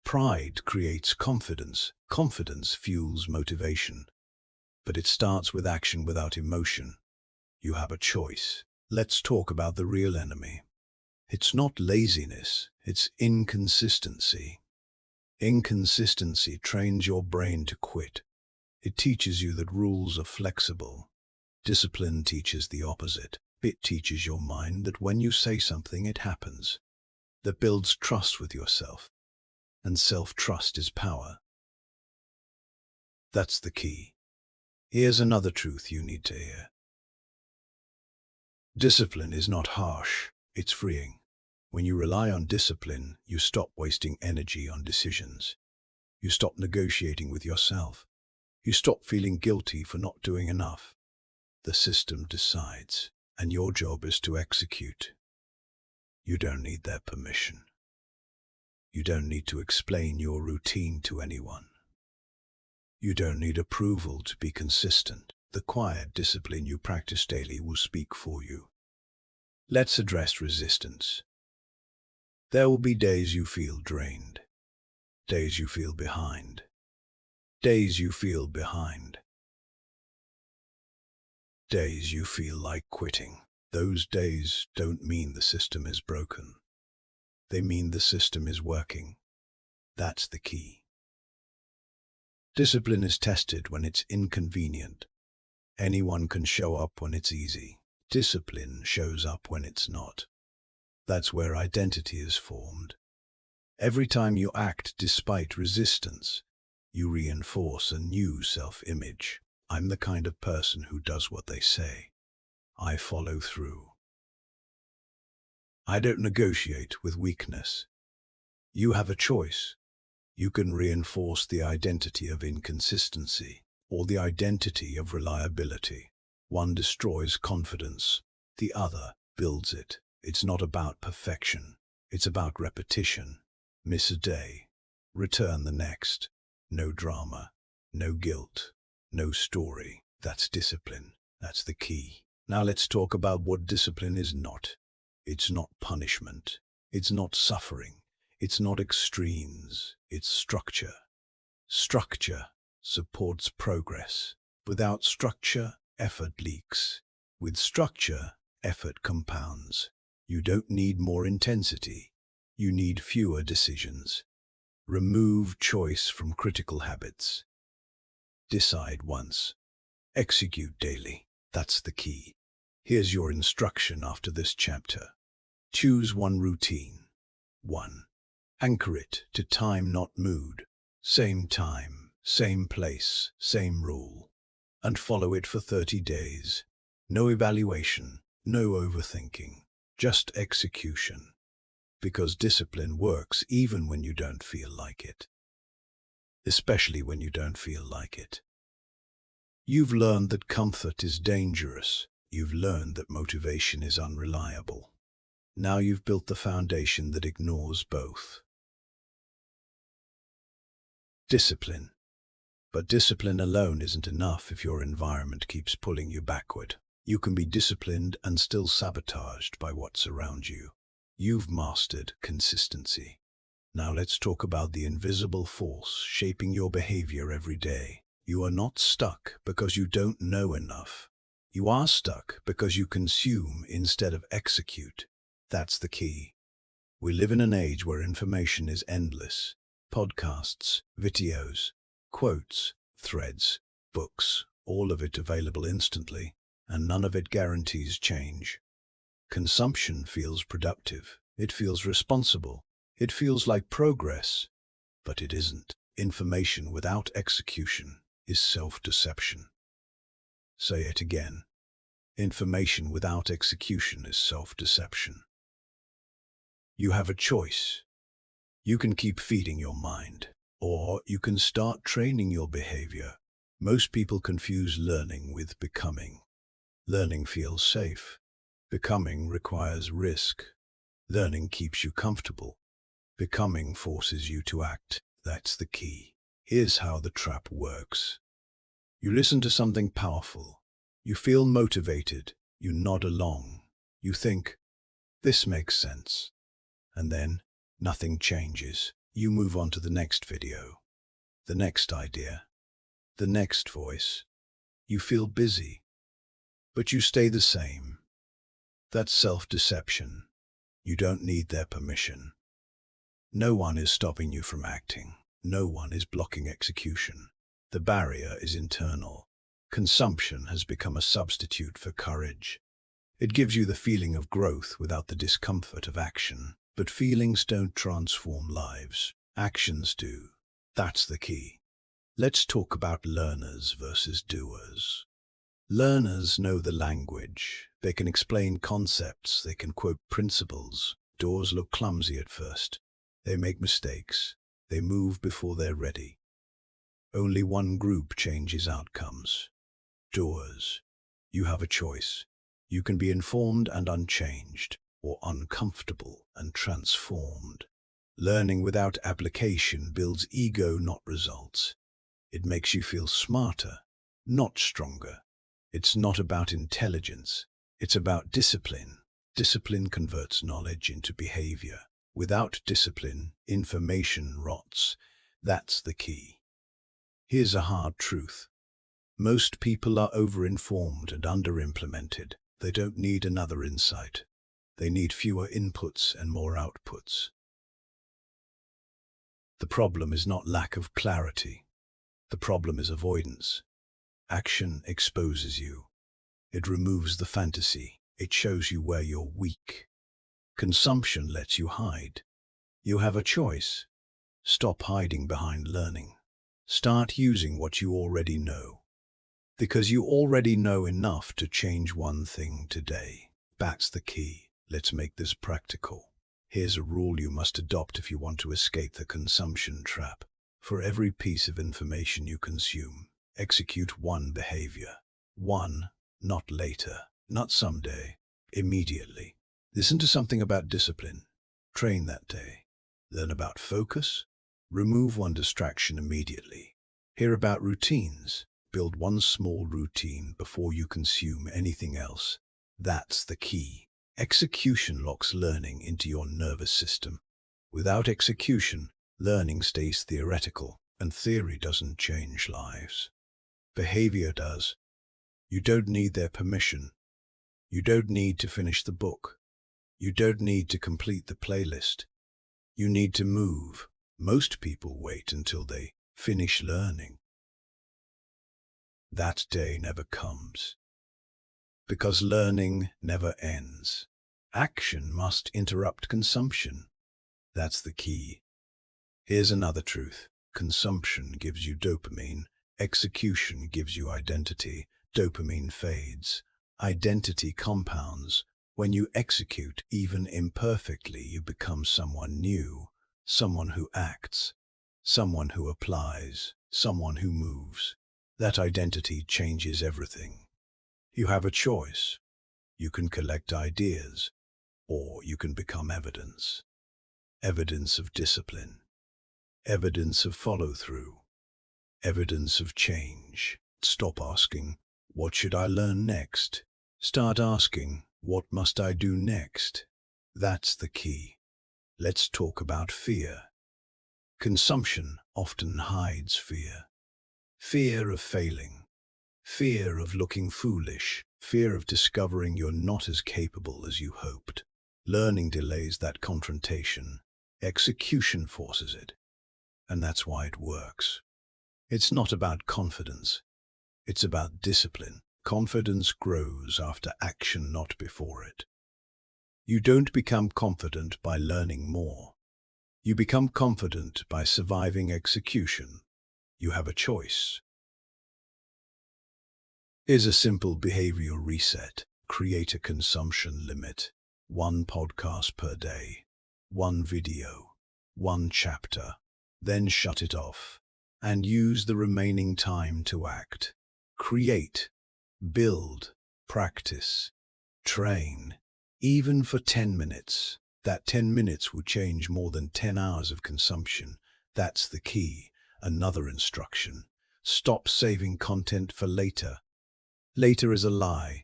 Pride creates confidence. Confidence fuels motivation. But it starts with action without emotion. You have a choice. Let's talk about the real enemy. It's not laziness, it's inconsistency. Inconsistency trains your brain to quit. It teaches you that rules are flexible. Discipline teaches the opposite. It teaches your mind that when you say something, it happens. That builds trust with yourself. And self-trust is power. That's the key. Here's another truth you need to hear. Discipline is not harsh, it's freeing. When you rely on discipline, you stop wasting energy on decisions. You stop negotiating with yourself. You stop feeling guilty for not doing enough. The system decides, and your job is to execute. You don't need their permission. You don't need to explain your routine to anyone. You don't need approval to be consistent. The quiet discipline you practice daily will speak for you. Let's address resistance. There will be days you feel drained. Days you feel behind. Days you feel behind. Days you feel like quitting. Those days don't mean the system is broken. They mean the system is working. That's the key. Discipline is tested when it's inconvenient. Anyone can show up when it's easy. Discipline shows up when it's not. That's where identity is formed. Every time you act despite resistance, you reinforce a new self-image. I'm the kind of person who does what they say. I follow through. I don't negotiate with weakness. You have a choice. You can reinforce the identity of inconsistency or the identity of reliability. One destroys confidence, the other builds it. It's not about perfection. It's about repetition. Miss a day, return the next. No drama, no guilt, no story. That's discipline. That's the key. Now let's talk about what discipline is not. It's not punishment. It's not suffering. It's not extremes. It's structure. Structure supports progress. Without structure, effort leaks. With structure, effort compounds. You don't need more intensity. You need fewer decisions. Remove choice from critical habits. Decide once. Execute daily. That's the key. Here's your instruction after this chapter. Choose one routine. 1. Anchor it to time, not mood. Same time, same place, same rule. And follow it for 30 days. No evaluation, no overthinking, just execution. Because discipline works even when you don't feel like it. Especially when you don't feel like it. You've learned that comfort is dangerous. You've learned that motivation is unreliable. Now you've built the foundation that ignores both. Discipline. But discipline alone isn't enough if your environment keeps pulling you backward. You can be disciplined and still sabotaged by what's around you. You've mastered consistency. Now let's talk about the invisible force shaping your behavior every day. You are not stuck because you don't know enough. You are stuck because you consume instead of execute. That's the key. We live in an age where information is endless. Podcasts, videos, quotes, threads, books, all of it available instantly, and none of it guarantees change. Consumption feels productive. It feels responsible. It feels like progress. But it isn't. Information without execution is self-deception. Say it again. Information without execution is self-deception. You have a choice. You can keep feeding your mind, or you can start training your behavior. Most people confuse learning with becoming. Learning feels safe. Becoming requires risk. Learning keeps you comfortable. Becoming forces you to act. That's the key. Here's how the trap works. You listen to something powerful. You feel motivated. You nod along. You think, this makes sense. And then, nothing changes. You move on to the next video, the next idea, the next voice. You feel busy, but you stay the same. That's self-deception. You don't need their permission. No one is stopping you from acting. No one is blocking execution. The barrier is internal. Consumption has become a substitute for courage. It gives you the feeling of growth without the discomfort of action. But feelings don't transform lives. Actions do. That's the key. Let's talk about learners versus doers. Learners know the language. They can explain concepts. They can quote principles. Doers look clumsy at first. They make mistakes. They move before they're ready. Only one group changes outcomes. Doers. You have a choice. You can be informed and unchanged, or uncomfortable and transformed. Learning without application builds ego, not results. It makes you feel smarter, not stronger. It's not about intelligence. It's about discipline. Discipline converts knowledge into behavior. Without discipline, information rots. That's the key. Here's a hard truth. Most people are overinformed and underimplemented. They don't need another insight. They need fewer inputs and more outputs. The problem is not lack of clarity. The problem is avoidance. Action exposes you. It removes the fantasy. It shows you where you're weak. Consumption lets you hide. You have a choice. Stop hiding behind learning. Start using what you already know. Because you already know enough to change one thing today. That's the key. Let's make this practical. Here's a rule you must adopt if you want to escape the consumption trap. For every piece of information you consume, execute one behavior. One, not later, not someday, immediately. Listen to something about discipline. Train that day. Learn about focus. Remove one distraction immediately. Hear about routines. Build one small routine before you consume anything else. That's the key. Execution locks learning into your nervous system. Without execution, learning stays theoretical, and theory doesn't change lives. Behavior does. You don't need their permission. You don't need to finish the book. You don't need to complete the playlist. You need to move. Most people wait until they finish learning. That day never comes. Because learning never ends. Action must interrupt consumption. That's the key. Here's another truth. Consumption gives you dopamine. Execution gives you identity. Dopamine fades. Identity compounds. When you execute, even imperfectly, you become someone new. Someone who acts. Someone who applies. Someone who moves. That identity changes everything. You have a choice. You can collect ideas, or you can become evidence. Evidence of discipline. Evidence of follow-through. Evidence of change. Stop asking, what should I learn next? Start asking, what must I do next? That's the key. Let's talk about fear. Consumption often hides fear. Fear of failing. Fear of looking foolish. Fear of discovering you're not as capable as you hoped. Learning delays that confrontation. Execution forces it. And that's why it works. It's not about confidence. It's about discipline. Confidence grows after action, not before it. You don't become confident by learning more. You become confident by surviving execution. You have a choice. Here's a simple behavioral reset. Create a consumption limit. 1 podcast per day. 1 video. 1 chapter. Then shut it off. And use the remaining time to act. Create. Build. Practice. Train. Even for 10 minutes. That 10 minutes will change more than 10 hours of consumption. That's the key. Another instruction. Stop saving content for later. Later is a lie.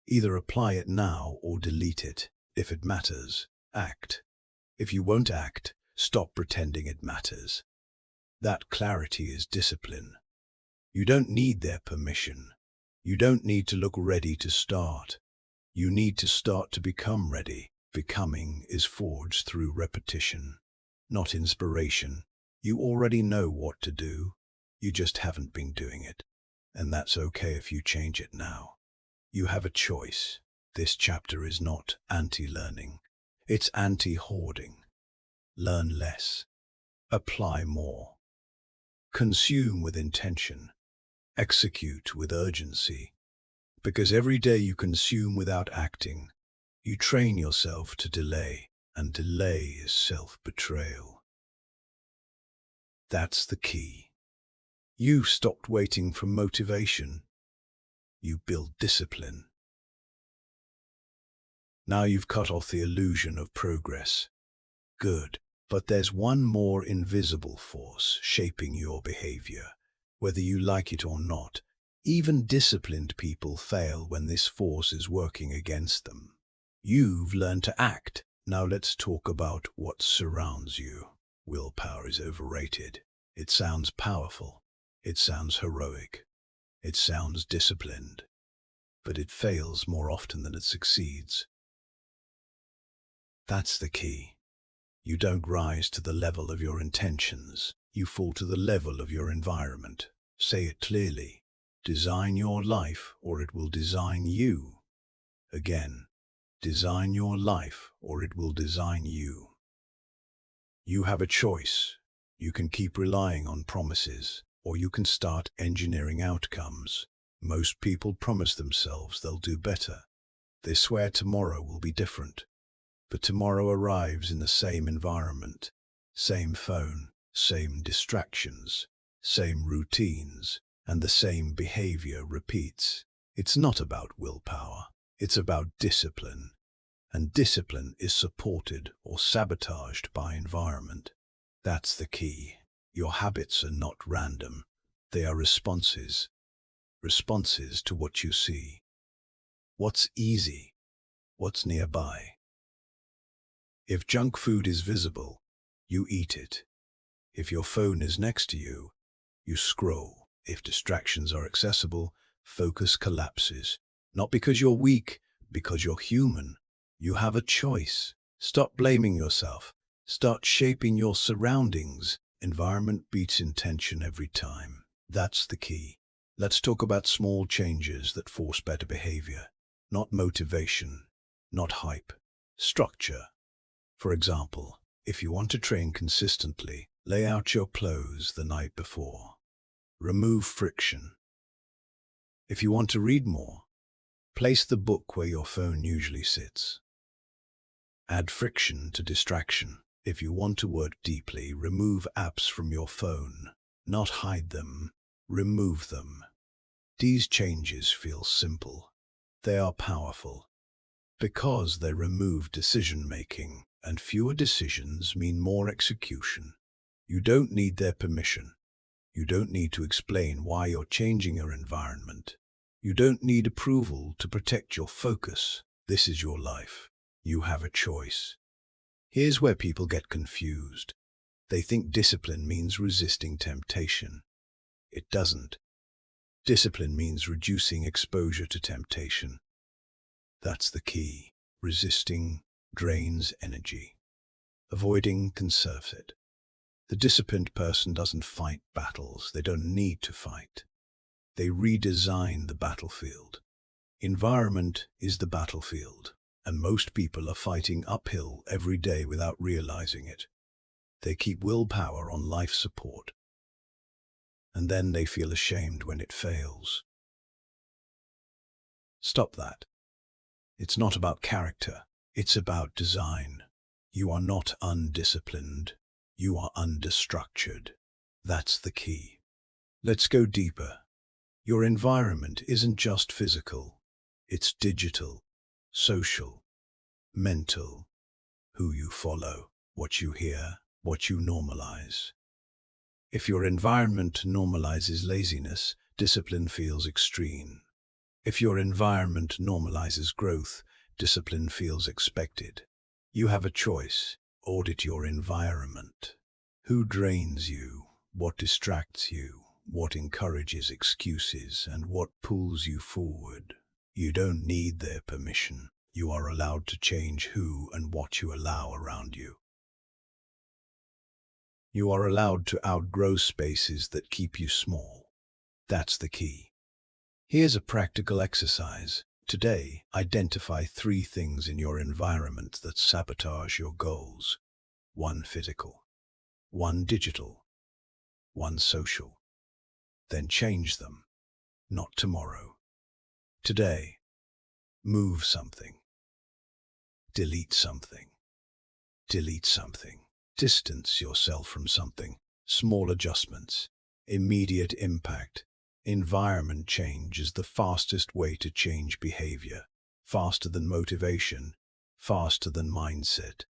Either apply it now or delete it. If it matters, act. If you won't act, stop pretending it matters. That clarity is discipline. You don't need their permission. You don't need to look ready to start. You need to start to become ready. Becoming is forged through repetition, not inspiration. You already know what to do. You just haven't been doing it. And that's okay if you change it now. You have a choice. This chapter is not anti-learning. It's anti-hoarding. Learn less. Apply more. Consume with intention. Execute with urgency. Because every day you consume without acting, you train yourself to delay, and delay is self-betrayal. That's the key. You stopped waiting for motivation. You build discipline. Now you've cut off the illusion of progress. Good. But there's one more invisible force shaping your behavior, whether you like it or not. Even disciplined people fail when this force is working against them. You've learned to act. Now let's talk about what surrounds you. Willpower is overrated. It sounds powerful. It sounds heroic. It sounds disciplined. But it fails more often than it succeeds. That's the key. You don't rise to the level of your intentions. You fall to the level of your environment. Say it clearly. Design your life or it will design you. Again, design your life or it will design you. You have a choice. You can keep relying on promises, or you can start engineering outcomes. Most people promise themselves they'll do better. They swear tomorrow will be different. But tomorrow arrives in the same environment, same phone, same distractions, same routines, and the same behavior repeats. It's not about willpower, it's about discipline. And discipline is supported or sabotaged by environment. That's the key. Your habits are not random. They are responses. Responses to what you see. What's easy? What's nearby? If junk food is visible, you eat it. If your phone is next to you, you scroll. If distractions are accessible, focus collapses. Not because you're weak, because you're human. You have a choice. Stop blaming yourself. Start shaping your surroundings. Environment beats intention every time. That's the key. Let's talk about small changes that force better behavior. Not motivation, not hype. Structure. For example, if you want to train consistently, lay out your clothes the night before. Remove friction. If you want to read more, place the book where your phone usually sits. Add friction to distraction. If you want to work deeply, remove apps from your phone. Not hide them, remove them. These changes feel simple. They are powerful because they remove decision-making, and fewer decisions mean more execution. You don't need their permission. You don't need to explain why you're changing your environment. You don't need approval to protect your focus. This is your life. You have a choice. Here's where people get confused. They think discipline means resisting temptation. It doesn't. Discipline means reducing exposure to temptation. That's the key. Resisting drains energy. Avoiding conserves it. The disciplined person doesn't fight battles. They don't need to fight. They redesign the battlefield. Environment is the battlefield, and most people are fighting uphill every day without realizing it. They keep willpower on life support, and then they feel ashamed when it fails. Stop that. It's not about character. It's about design. You are not undisciplined. You are undestructured. That's the key. Let's go deeper. Your environment isn't just physical. It's digital, social, mental. Who you follow, what you hear, what you normalize. If your environment normalizes laziness, discipline feels extreme. If your environment normalizes growth, discipline feels expected. You have a choice. Audit your environment. Who drains you? What distracts you? What encourages excuses? And what pulls you forward? You don't need their permission. You are allowed to change who and what you allow around you. You are allowed to outgrow spaces that keep you small. That's the key. Here's a practical exercise. Today, identify 3 things in your environment that sabotage your goals. 1 physical, 1 digital, 1 social. Then change them, not tomorrow. Today, move something, delete something, delete something. Distance yourself from something. Small adjustments, immediate impact. Environment change is the fastest way to change behavior. Faster than motivation, faster than mindset.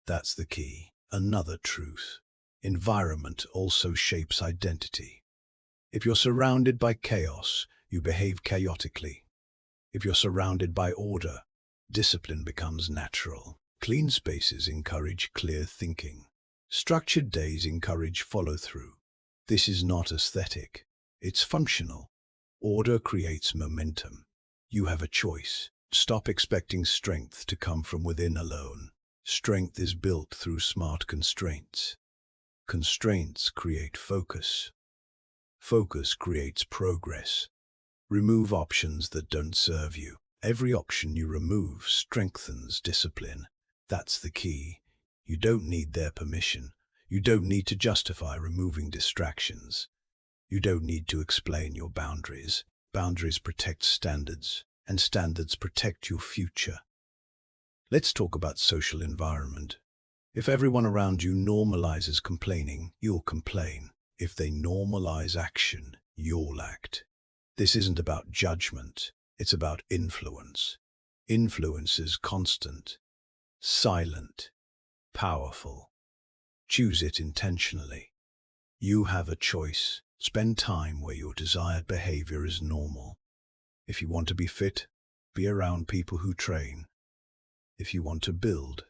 That's the key. Another truth. Environment also shapes identity. If you're surrounded by chaos, you behave chaotically. If you're surrounded by order, discipline becomes natural. Clean spaces encourage clear thinking. Structured days encourage follow-through. This is not aesthetic. It's functional. Order creates momentum. You have a choice. Stop expecting strength to come from within alone. Strength is built through smart constraints. Constraints create focus. Focus creates progress. Remove options that don't serve you. Every option you remove strengthens discipline. That's the key. You don't need their permission. You don't need to justify removing distractions. You don't need to explain your boundaries. Boundaries protect standards, and standards protect your future. Let's talk about social environment. If everyone around you normalizes complaining, you'll complain. If they normalize action, you'll act. This isn't about judgment, it's about influence. Influence is constant, silent, powerful. Choose it intentionally. You have a choice. Spend time where your desired behavior is normal. If you want to be fit, be around people who train. If you want to build,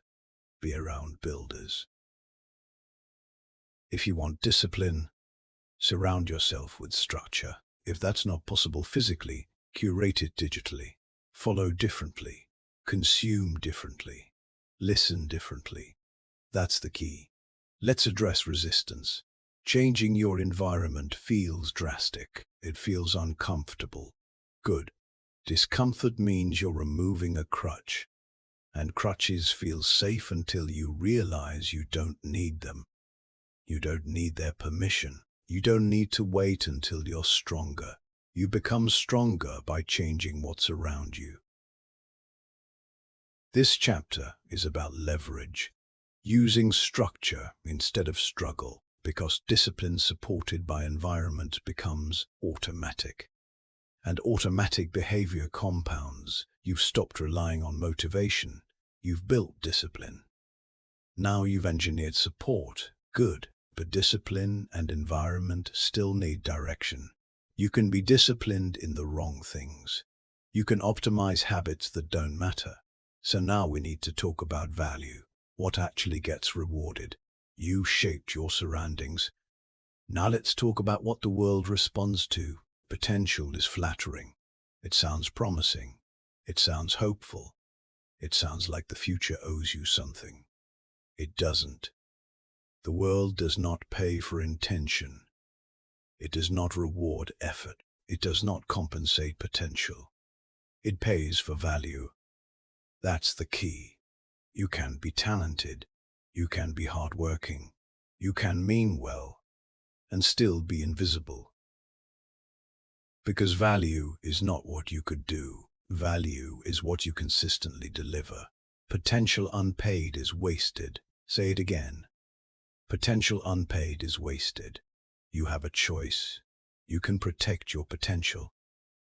be around builders. If you want discipline, surround yourself with structure. If that's not possible physically, curate it digitally. Follow differently. Consume differently. Listen differently. That's the key. Let's address resistance. Changing your environment feels drastic. It feels uncomfortable. Good. Discomfort means you're removing a crutch. And crutches feel safe until you realize you don't need them. You don't need their permission. You don't need to wait until you're stronger. You become stronger by changing what's around you. This chapter is about leverage, using structure instead of struggle, because discipline supported by environment becomes automatic. And automatic behavior compounds. You've stopped relying on motivation. You've built discipline. Now you've engineered support. Good. But discipline and environment still need direction. You can be disciplined in the wrong things. You can optimize habits that don't matter. So now we need to talk about value. What actually gets rewarded? You shaped your surroundings. Now let's talk about what the world responds to. Potential is flattering. It sounds promising. It sounds hopeful. It sounds like the future owes you something. It doesn't. The world does not pay for intention. It does not reward effort. It does not compensate potential. It pays for value. That's the key. You can be talented. You can be hardworking. You can mean well and still be invisible. Because value is not what you could do. Value is what you consistently deliver. Potential unpaid is wasted. Say it again. Potential unpaid is wasted. You have a choice. You can protect your potential,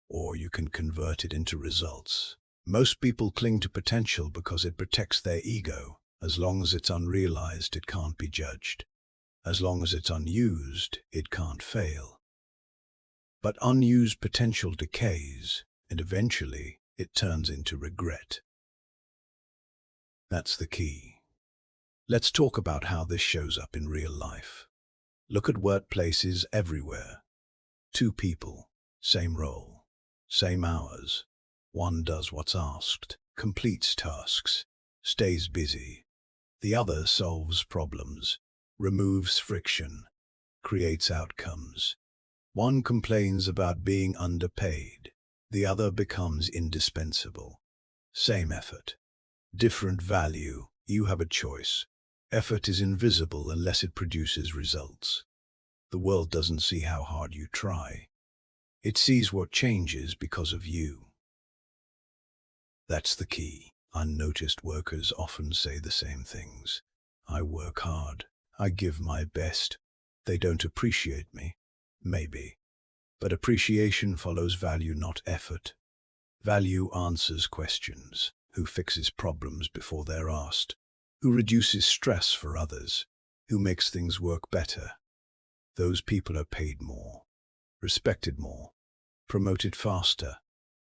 or you can convert it into results. Most people cling to potential because it protects their ego. As long as it's unrealized, it can't be judged. As long as it's unused, it can't fail. But unused potential decays, and eventually it turns into regret. That's the key. Let's talk about how this shows up in real life. Look at workplaces everywhere. 2 people, same role, same hours. One does what's asked, completes tasks, stays busy. The other solves problems, removes friction, creates outcomes. One complains about being underpaid. The other becomes indispensable. Same effort, different value. You have a choice. Effort is invisible unless it produces results. The world doesn't see how hard you try. It sees what changes because of you. That's the key. Unnoticed workers often say the same things. I work hard. I give my best. They don't appreciate me. Maybe. But appreciation follows value, not effort. Value answers questions. Who fixes problems before they're asked? Who reduces stress for others? Who makes things work better? Those people are paid more, respected more, promoted faster.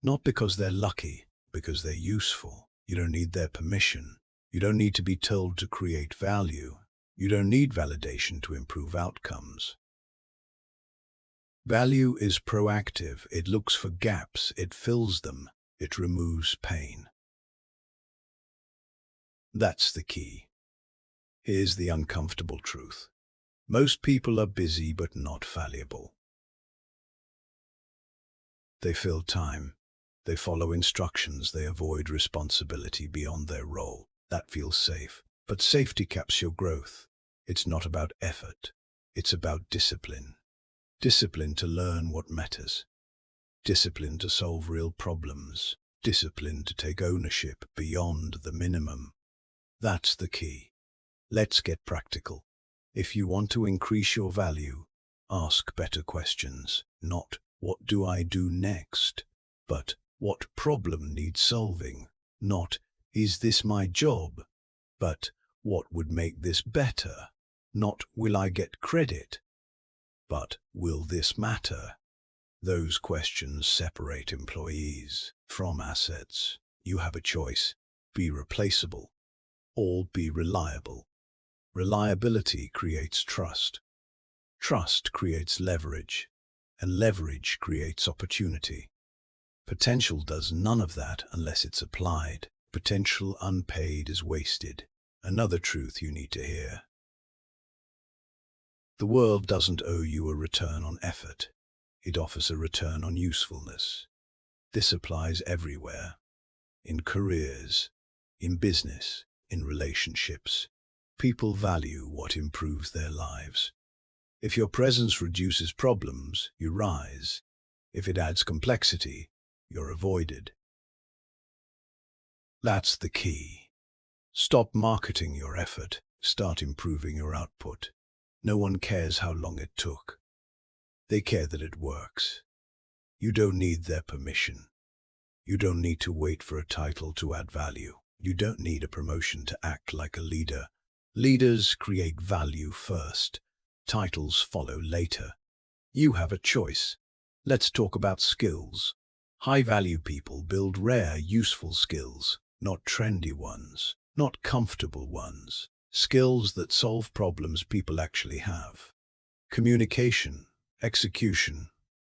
Not because they're lucky, because they're useful. You don't need their permission. You don't need to be told to create value. You don't need validation to improve outcomes. Value is proactive. It looks for gaps. It fills them. It removes pain. That's the key. Here's the uncomfortable truth. Most people are busy but not valuable. They fill time. They follow instructions. They avoid responsibility beyond their role. That feels safe. But safety caps your growth. It's not about effort. It's about discipline. Discipline to learn what matters. Discipline to solve real problems. Discipline to take ownership beyond the minimum. That's the key. Let's get practical. If you want to increase your value, ask better questions. Not, what do I do next? But, what problem needs solving? Not, is this my job? But, what would make this better? Not, will I get credit? But, will this matter? Those questions separate employees from assets. You have a choice. Be replaceable or be reliable. Reliability creates trust. Trust creates leverage, and leverage creates opportunity. Potential does none of that unless it's applied. Potential unpaid is wasted. Another truth you need to hear. The world doesn't owe you a return on effort. It offers a return on usefulness. This applies everywhere. In careers, in business, in relationships. People value what improves their lives. If your presence reduces problems, you rise. If it adds complexity, you're avoided. That's the key. Stop marketing your effort. Start improving your output. No one cares how long it took. They care that it works. You don't need their permission. You don't need to wait for a title to add value. You don't need a promotion to act like a leader. Leaders create value first. Titles follow later. You have a choice. Let's talk about skills. High-value people build rare, useful skills, not trendy ones, not comfortable ones. Skills that solve problems people actually have. Communication, execution,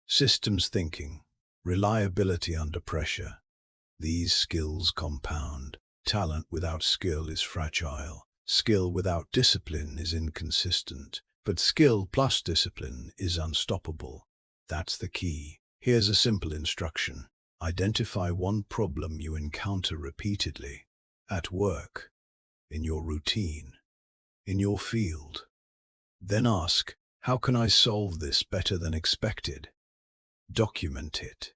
systems thinking, reliability under pressure. These skills compound. Talent without skill is fragile. Skill without discipline is inconsistent. But skill plus discipline is unstoppable. That's the key. Here's a simple instruction. Identify one problem you encounter repeatedly. At work, in your routine, in your field. Then ask, how can I solve this better than expected? Document it.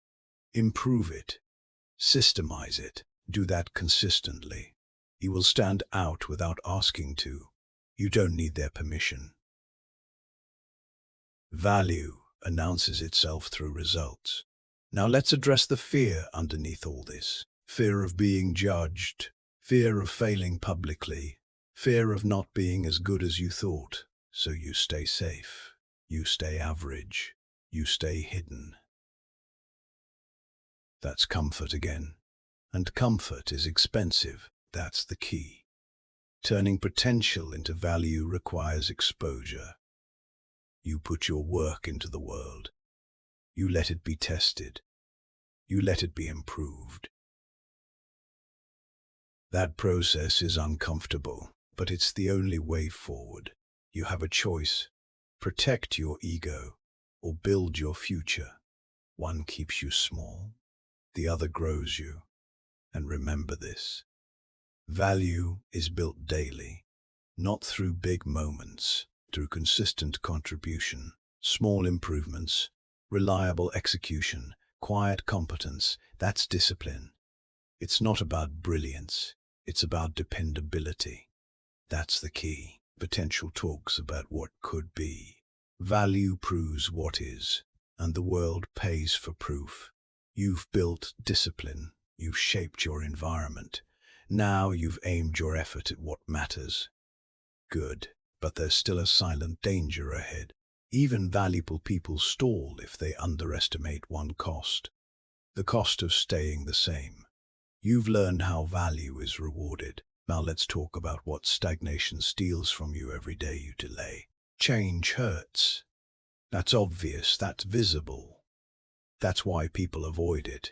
Improve it. Systemize it. Do that consistently. You will stand out without asking to. You don't need their permission. Value announces itself through results. Now let's address the fear underneath all this. Fear of being judged. Fear of failing publicly. Fear of not being as good as you thought. So you stay safe. You stay average. You stay hidden. That's comfort again. And comfort is expensive. That's the key. Turning potential into value requires exposure. You put your work into the world. You let it be tested. You let it be improved. That process is uncomfortable, but it's the only way forward. You have a choice. Protect your ego or build your future. One keeps you small. the other grows you. And remember this: value is built daily, not through big moments, through consistent contribution, small improvements, reliable execution, quiet competence. That's discipline. It's not about brilliance, it's about dependability. That's the key. Potential talks about what could be. Value proves what is, and the world pays for proof. You've built discipline, you've shaped your environment. Now you've aimed your effort at what matters. Good, but there's still a silent danger ahead. Even valuable people stall if they underestimate one cost: the cost of staying the same. You've learned how value is rewarded. Now let's talk about what stagnation steals from you every day you delay. Change hurts. That's obvious, that's visible. That's why people avoid it.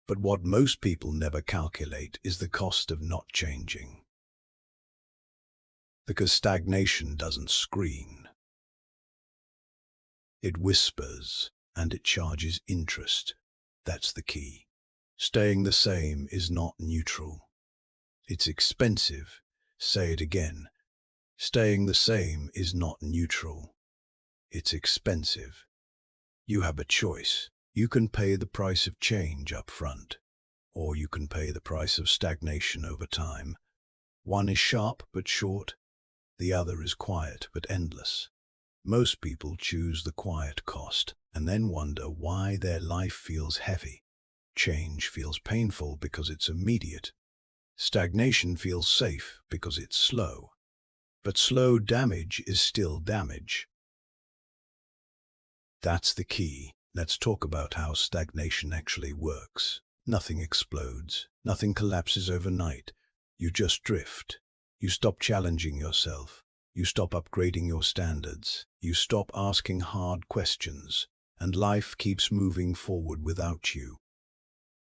But what most people never calculate is the cost of not changing. Because stagnation doesn't scream. It whispers, and it charges interest. That's the key. Staying the same is not neutral. It's expensive. Say it again. Staying the same is not neutral. It's expensive. You have a choice. You can pay the price of change up front, or you can pay the price of stagnation over time. One is sharp but short, the other is quiet but endless. Most people choose the quiet cost and then wonder why their life feels heavy. Change feels painful because it's immediate. Stagnation feels safe because it's slow. But slow damage is still damage. That's the key. Let's talk about how stagnation actually works. Nothing explodes. Nothing collapses overnight. You just drift. You stop challenging yourself. You stop upgrading your standards. You stop asking hard questions. And life keeps moving forward without you.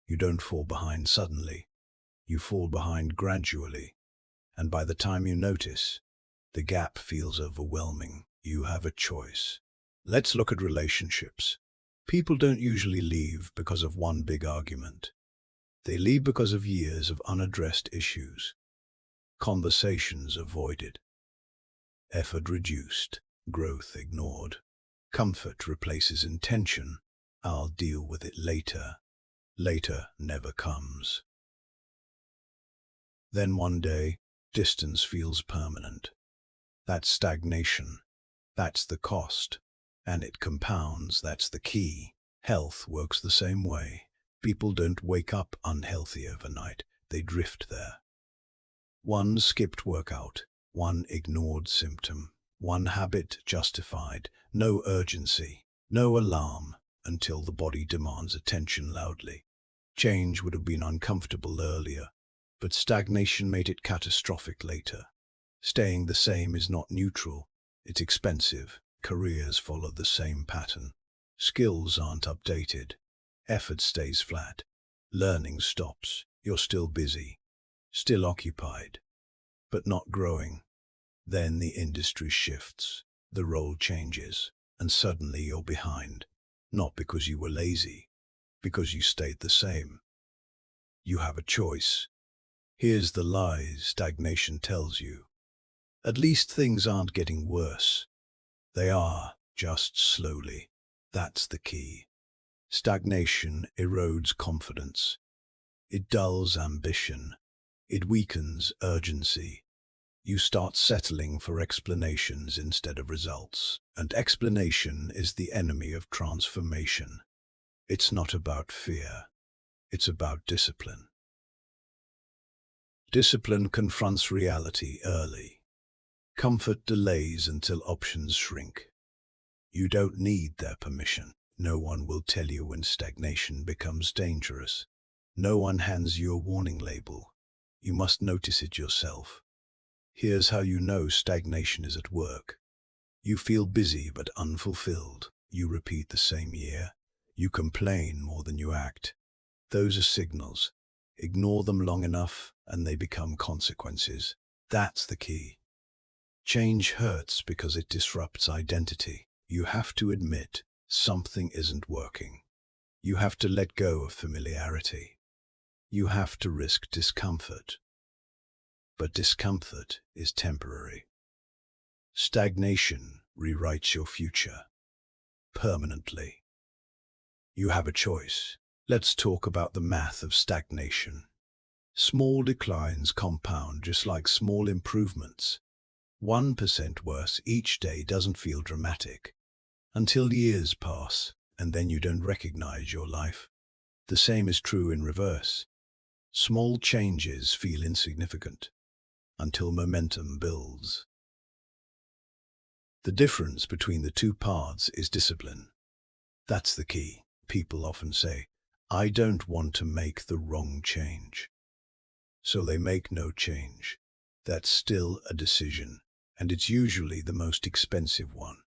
You don't fall behind suddenly. You fall behind gradually. And by the time you notice, the gap feels overwhelming. You have a choice. Let's look at relationships. People don't usually leave because of one big argument. They leave because of years of unaddressed issues. Conversations avoided. Effort reduced. Growth ignored. Comfort replaces intention. I'll deal with it later. Later never comes. Then one day, distance feels permanent. That's stagnation. That's the cost. And it compounds. That's the key. Health works the same way. People don't wake up unhealthy overnight. They drift there. One skipped workout, one ignored symptom, one habit justified, no urgency, no alarm, until the body demands attention loudly. Change would have been uncomfortable earlier, but stagnation made it catastrophic later. Staying the same is not neutral. It's expensive. Careers follow the same pattern. Skills aren't updated. Effort stays flat. Learning stops. You're still busy, still occupied, but not growing. Then the industry shifts, the role changes, and suddenly you're behind. Not because you were lazy, because you stayed the same. You have a choice. Here's the lies stagnation tells you. At least things aren't getting worse. They are, just slowly. That's the key. Stagnation erodes confidence. It dulls ambition. It weakens urgency. You start settling for explanations instead of results. And explanation is the enemy of transformation. It's not about fear. It's about discipline. Discipline confronts reality early. Comfort delays until options shrink. You don't need their permission. No one will tell you when stagnation becomes dangerous. No one hands you a warning label. You must notice it yourself. Here's how you know stagnation is at work. You feel busy but unfulfilled. You repeat the same year. You complain more than you act. Those are signals. Ignore them long enough and they become consequences. That's the key. Change hurts because it disrupts identity. You have to admit something isn't working. You have to let go of familiarity. You have to risk discomfort. But discomfort is temporary. Stagnation rewrites your future permanently. You have a choice. Let's talk about the math of stagnation. Small declines compound just like small improvements. 1% worse each day doesn't feel dramatic until years pass, and then you don't recognize your life. The same is true in reverse. Small changes feel insignificant until momentum builds. The difference between the two paths is discipline. That's the key. People often say, "I don't want to make the wrong change." So they make no change. That's still a decision, and it's usually the most expensive one.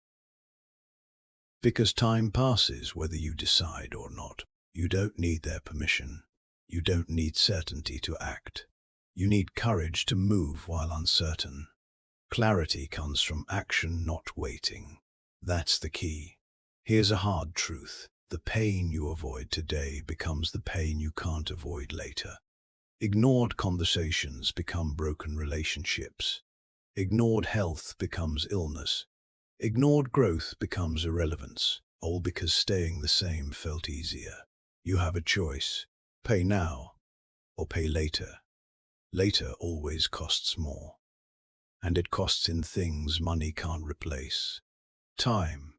Because time passes whether you decide or not. You don't need their permission. You don't need certainty to act. You need courage to move while uncertain. Clarity comes from action, not waiting. That's the key. Here's a hard truth. The pain you avoid today becomes the pain you can't avoid later. Ignored conversations become broken relationships. Ignored health becomes illness. Ignored growth becomes irrelevance, all because staying the same felt easier. You have a choice. Pay now or pay later. Later always costs more. And it costs in things money can't replace. Time,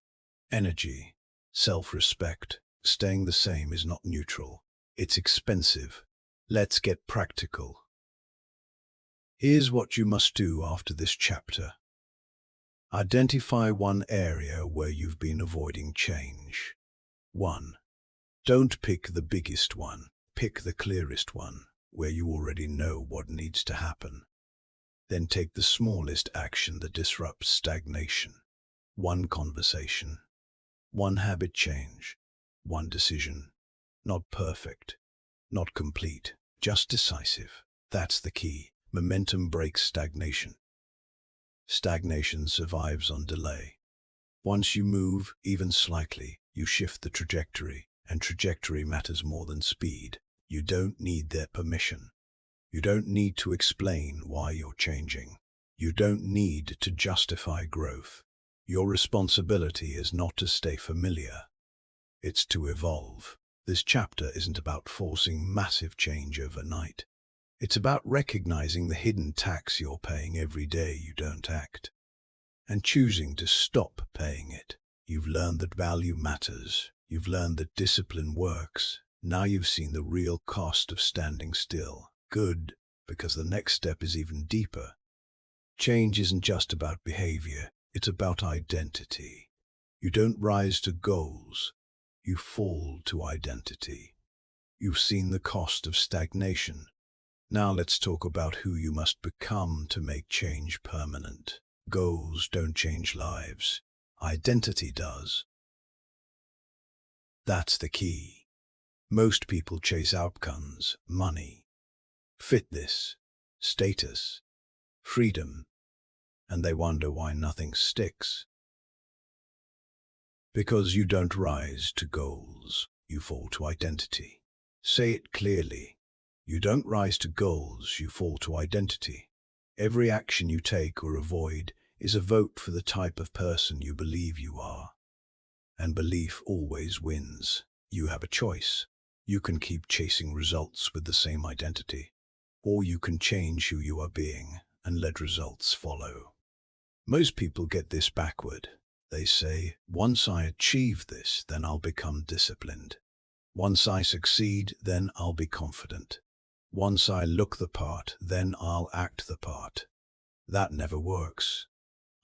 energy, self-respect. Staying the same is not neutral. It's expensive. Let's get practical. Here's what you must do after this chapter. Identify one area where you've been avoiding change. 1. Don't pick the biggest one. Pick the clearest one, where you already know what needs to happen. Then take the smallest action that disrupts stagnation. One conversation, one habit change, one decision. Not perfect, not complete, just decisive. That's the key. Momentum breaks stagnation. Stagnation survives on delay. Once you move, even slightly, you shift the trajectory, and trajectory matters more than speed. You don't need their permission. You don't need to explain why you're changing. You don't need to justify growth. Your responsibility is not to stay familiar. It's to evolve. This chapter isn't about forcing massive change overnight. It's about recognizing the hidden tax you're paying every day you don't act, and choosing to stop paying it. You've learned that value matters. You've learned that discipline works. Now you've seen the real cost of standing still. Good, because the next step is even deeper. Change isn't just about behavior, it's about identity. You don't rise to goals, you fall to identity. You've seen the cost of stagnation. Now let's talk about who you must become to make change permanent. Goals don't change lives. Identity does. That's the key. Most people chase outcomes, money, fitness, status, freedom, and they wonder why nothing sticks. Because you don't rise to goals, you fall to identity. Say it clearly. You don't rise to goals, you fall to identity. Every action you take or avoid is a vote for the type of person you believe you are. And belief always wins. You have a choice. You can keep chasing results with the same identity, or you can change who you are being and let results follow. Most people get this backward. They say, once I achieve this, then I'll become disciplined. Once I succeed, then I'll be confident. Once I look the part, then I'll act the part. That never works.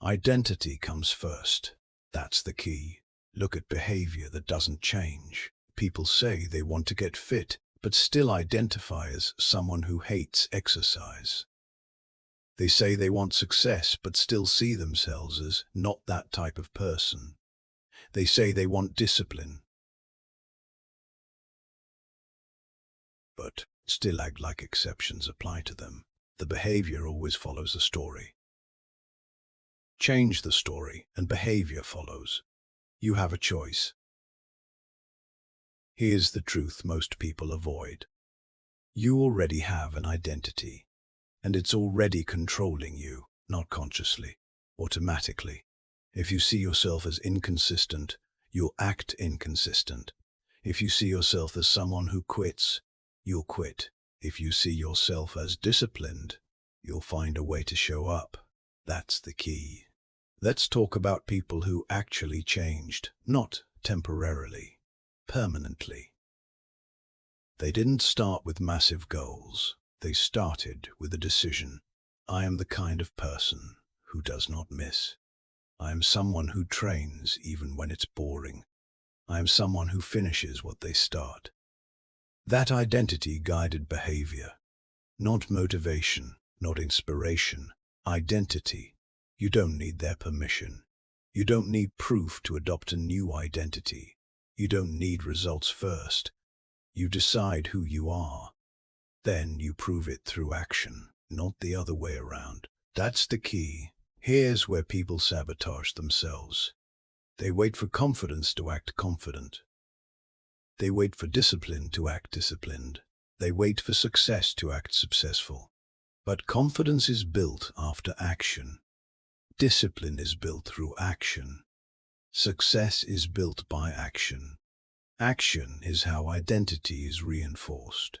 Identity comes first. That's the key. Look at behavior that doesn't change. People say they want to get fit, but still identify as someone who hates exercise. They say they want success, but still see themselves as not that type of person. They say they want discipline, but still act like exceptions apply to them. The behavior always follows the story. Change the story, and behavior follows. You have a choice. Here's the truth most people avoid. You already have an identity, and it's already controlling you, not consciously, automatically. If you see yourself as inconsistent, you'll act inconsistent. If you see yourself as someone who quits, you'll quit. If you see yourself as disciplined, you'll find a way to show up. That's the key. Let's talk about people who actually changed, not temporarily, permanently. They didn't start with massive goals. They started with a decision. I am the kind of person who does not miss. I am someone who trains even when it's boring. I am someone who finishes what they start. That identity guided behavior, not motivation, not inspiration. Identity. You don't need their permission. You don't need proof to adopt a new identity. You don't need results first. You decide who you are. Then you prove it through action, not the other way around. That's the key. Here's where people sabotage themselves. They wait for confidence to act confident. They wait for discipline to act disciplined. They wait for success to act successful. But confidence is built after action. Discipline is built through action. Success is built by action. Action is how identity is reinforced.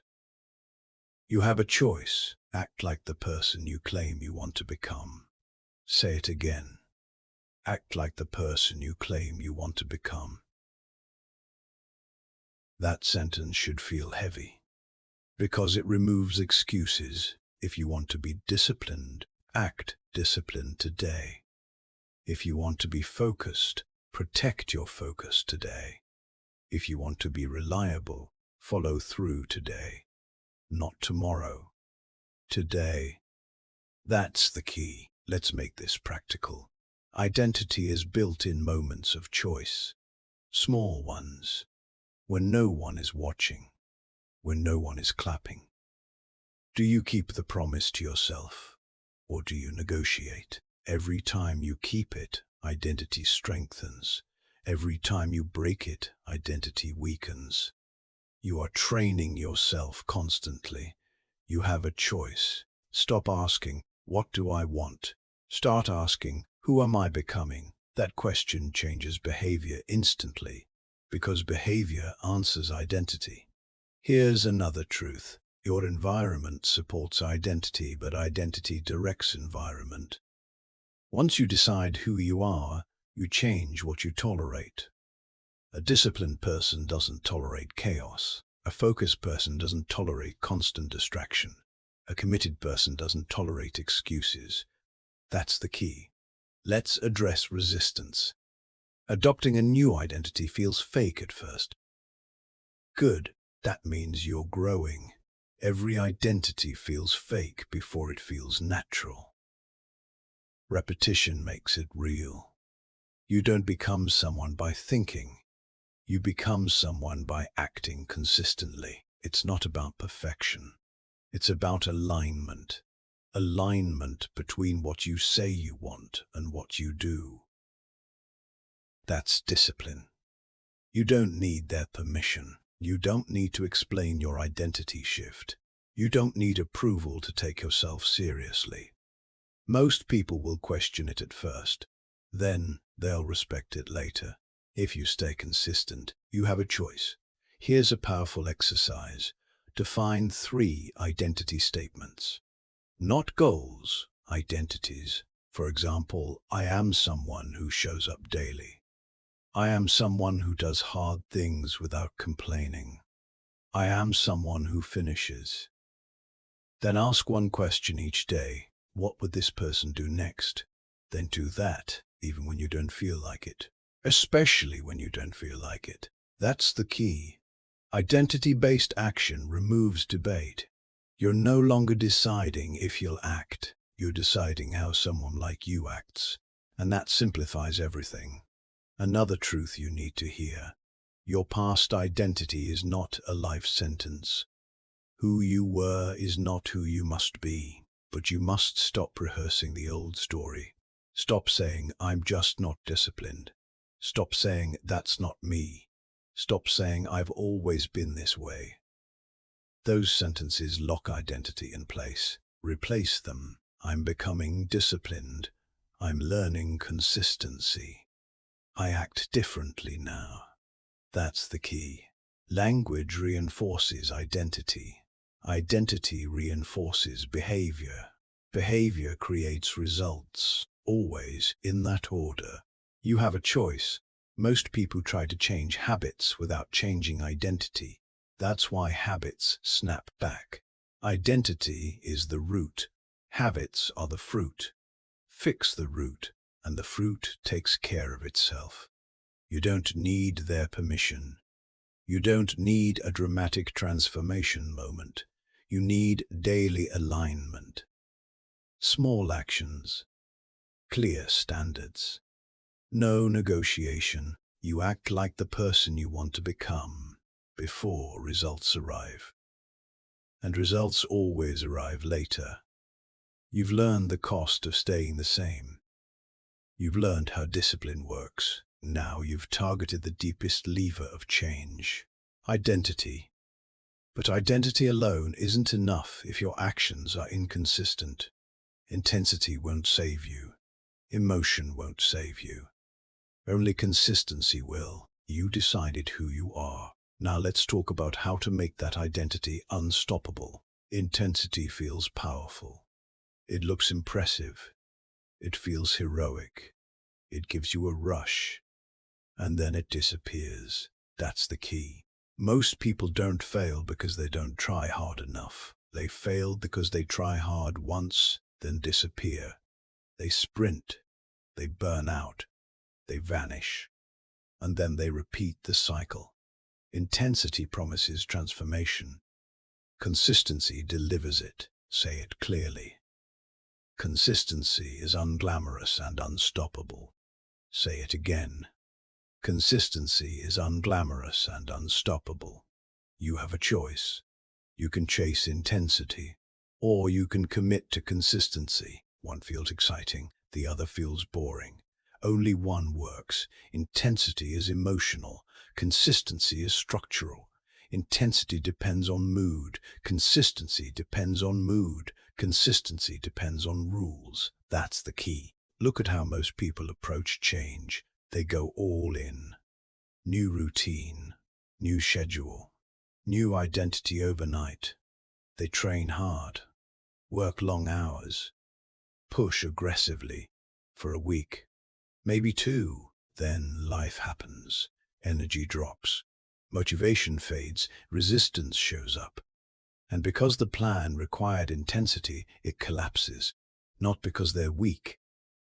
You have a choice. Act like the person you claim you want to become. Say it again. Act like the person you claim you want to become. That sentence should feel heavy, because it removes excuses. If you want to be disciplined, act disciplined today. If you want to be focused, protect your focus today. If you want to be reliable, follow through today. Not tomorrow. Today. That's the key. Let's make this practical. Identity is built in moments of choice. Small ones. When no one is watching. When no one is clapping. Do you keep the promise to yourself? Or do you negotiate? Every time you keep it, identity strengthens. Every time you break it, identity weakens. You are training yourself constantly. You have a choice. Stop asking, what do I want? Start asking, who am I becoming? That question changes behavior instantly, because behavior answers identity. Here's another truth. Your environment supports identity, but identity directs environment. Once you decide who you are, you change what you tolerate. A disciplined person doesn't tolerate chaos. A focused person doesn't tolerate constant distraction. A committed person doesn't tolerate excuses. That's the key. Let's address resistance. Adopting a new identity feels fake at first. Good. That means you're growing. Every identity feels fake before it feels natural. Repetition makes it real. You don't become someone by thinking. You become someone by acting consistently. It's not about perfection. It's about alignment. Alignment between what you say you want and what you do. That's discipline. You don't need their permission. You don't need to explain your identity shift. You don't need approval to take yourself seriously. Most people will question it at first. Then they'll respect it later. If you stay consistent, you have a choice. Here's a powerful exercise. Define 3 identity statements. Not goals, identities. For example, I am someone who shows up daily. I am someone who does hard things without complaining. I am someone who finishes. Then ask one question each day. What would this person do next? Then do that, even when you don't feel like it. Especially when you don't feel like it. That's the key. Identity-based action removes debate. You're no longer deciding if you'll act. You're deciding how someone like you acts. And that simplifies everything. Another truth you need to hear. Your past identity is not a life sentence. Who you were is not who you must be. But you must stop rehearsing the old story. Stop saying, I'm just not disciplined. Stop saying, that's not me. Stop saying, "I've always been this way." Those sentences lock identity in place. Replace them. "I'm becoming disciplined. I'm learning consistency. I act differently now." That's the key. Language reinforces identity. Identity reinforces behavior. Behavior creates results, always in that order. You have a choice. Most people try to change habits without changing identity. That's why habits snap back. Identity is the root. Habits are the fruit. Fix the root, and the fruit takes care of itself. You don't need their permission. You don't need a dramatic transformation moment. You need daily alignment. Small actions. Clear standards. No negotiation. You act like the person you want to become before results arrive. And results always arrive later. You've learned the cost of staying the same. You've learned how discipline works. Now you've targeted the deepest lever of change. Identity. But identity alone isn't enough if your actions are inconsistent. Intensity won't save you. Emotion won't save you. Only consistency will. You decided who you are. Now let's talk about how to make that identity unstoppable. Intensity feels powerful. It looks impressive. It feels heroic. It gives you a rush. And then it disappears. That's the key. Most people don't fail because they don't try hard enough. They fail because they try hard once, then disappear. They sprint. They burn out. They vanish. And then they repeat the cycle. Intensity promises transformation. Consistency delivers it. Say it clearly. Consistency is unglamorous and unstoppable. Say it again. Consistency is unglamorous and unstoppable. You have a choice. You can chase intensity, or you can commit to consistency. One feels exciting, the other feels boring. Only one works. Intensity is emotional. Consistency is structural. Intensity depends on mood. Consistency depends on mood. Consistency depends on rules. That's the key. Look at how most people approach change. They go all in. New routine, new schedule, new identity overnight. They train hard, work long hours, push aggressively for a week, maybe two. Then life happens. Energy drops. Motivation fades. Resistance shows up. And because the plan required intensity, it collapses. Not because they're weak,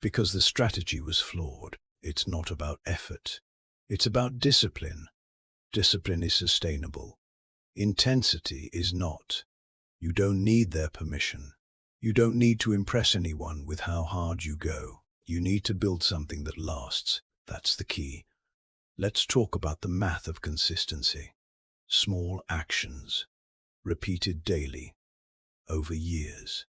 because the strategy was flawed. It's not about effort. It's about discipline. Discipline is sustainable. Intensity is not. You don't need their permission. You don't need to impress anyone with how hard you go. You need to build something that lasts. That's the key. Let's talk about the math of consistency. Small actions, repeated daily, over years.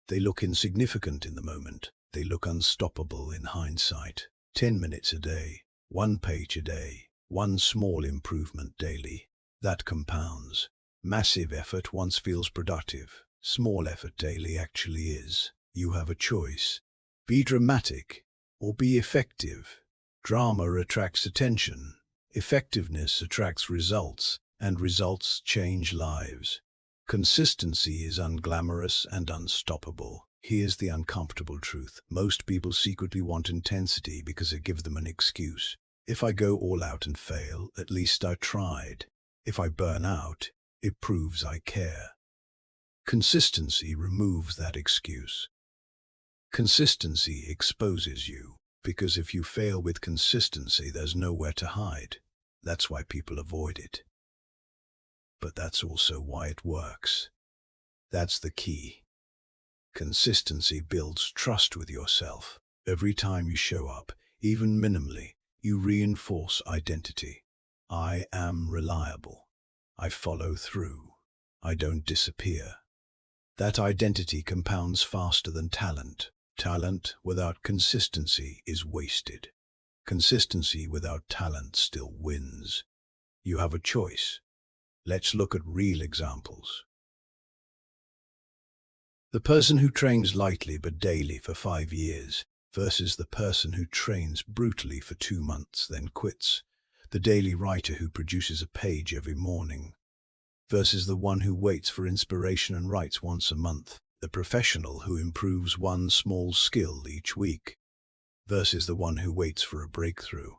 They look insignificant in the moment. They look unstoppable in hindsight. 10 minutes a day, 1 page a day, one small improvement daily. That compounds. Massive effort once feels productive. Small effort daily actually is. You have a choice. Be dramatic or be effective. Drama attracts attention. Effectiveness attracts results, and results change lives. Consistency is unglamorous and unstoppable. Here's the uncomfortable truth. Most people secretly want intensity because it gives them an excuse. If I go all out and fail, at least I tried. If I burn out, it proves I care. Consistency removes that excuse. Consistency exposes you, because if you fail with consistency, there's nowhere to hide. That's why people avoid it. But that's also why it works. That's the key. Consistency builds trust with yourself. Every time you show up, even minimally, you reinforce identity. I am reliable. I follow through. I don't disappear. That identity compounds faster than talent. Talent without consistency is wasted. Consistency without talent still wins. You have a choice. Let's look at real examples. The person who trains lightly but daily for 5 years versus the person who trains brutally for 2 months, then quits. The daily writer who produces a page every morning versus the one who waits for inspiration and writes once a month. The professional who improves one small skill each week versus the one who waits for a breakthrough.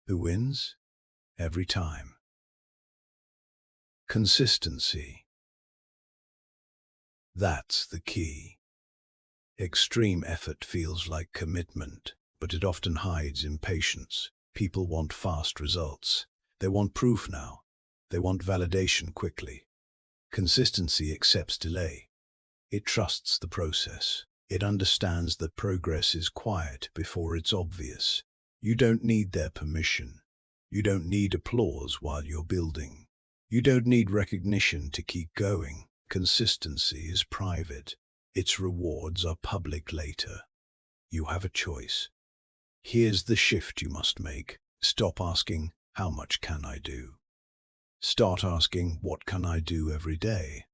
Who wins? Every time. Consistency. That's the key. Extreme effort feels like commitment, but it often hides impatience. People want fast results. They want proof now. They want validation quickly. Consistency accepts delay. It trusts the process. It understands that progress is quiet before it's obvious. You don't need their permission. You don't need applause while you're building. You don't need recognition to keep going. Consistency is private. Its rewards are public later. You have a choice. Here's the shift you must make. Stop asking, how much can I do? Start asking, what can I do every day?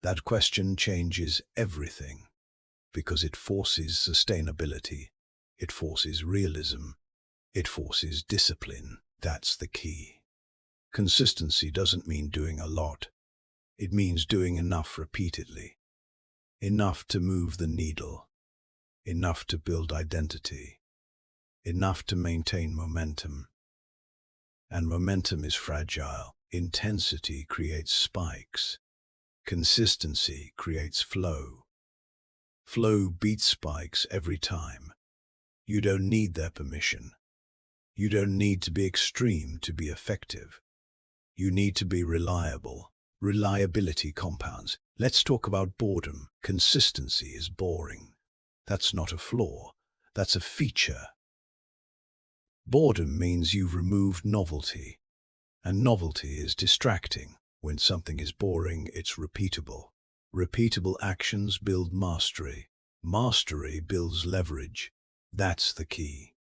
That question changes everything because it forces sustainability. It forces realism. It forces discipline. That's the key. Consistency doesn't mean doing a lot. It means doing enough repeatedly. Enough to move the needle. Enough to build identity. Enough to maintain momentum. And momentum is fragile. Intensity creates spikes. Consistency creates flow. Flow beats spikes every time. You don't need their permission. You don't need to be extreme to be effective. You need to be reliable. Reliability compounds. Let's talk about boredom. Consistency is boring. That's not a flaw. That's a feature. Boredom means you've removed novelty. And novelty is distracting. When something is boring, it's repeatable. Repeatable actions build mastery. Mastery builds leverage. That's the key.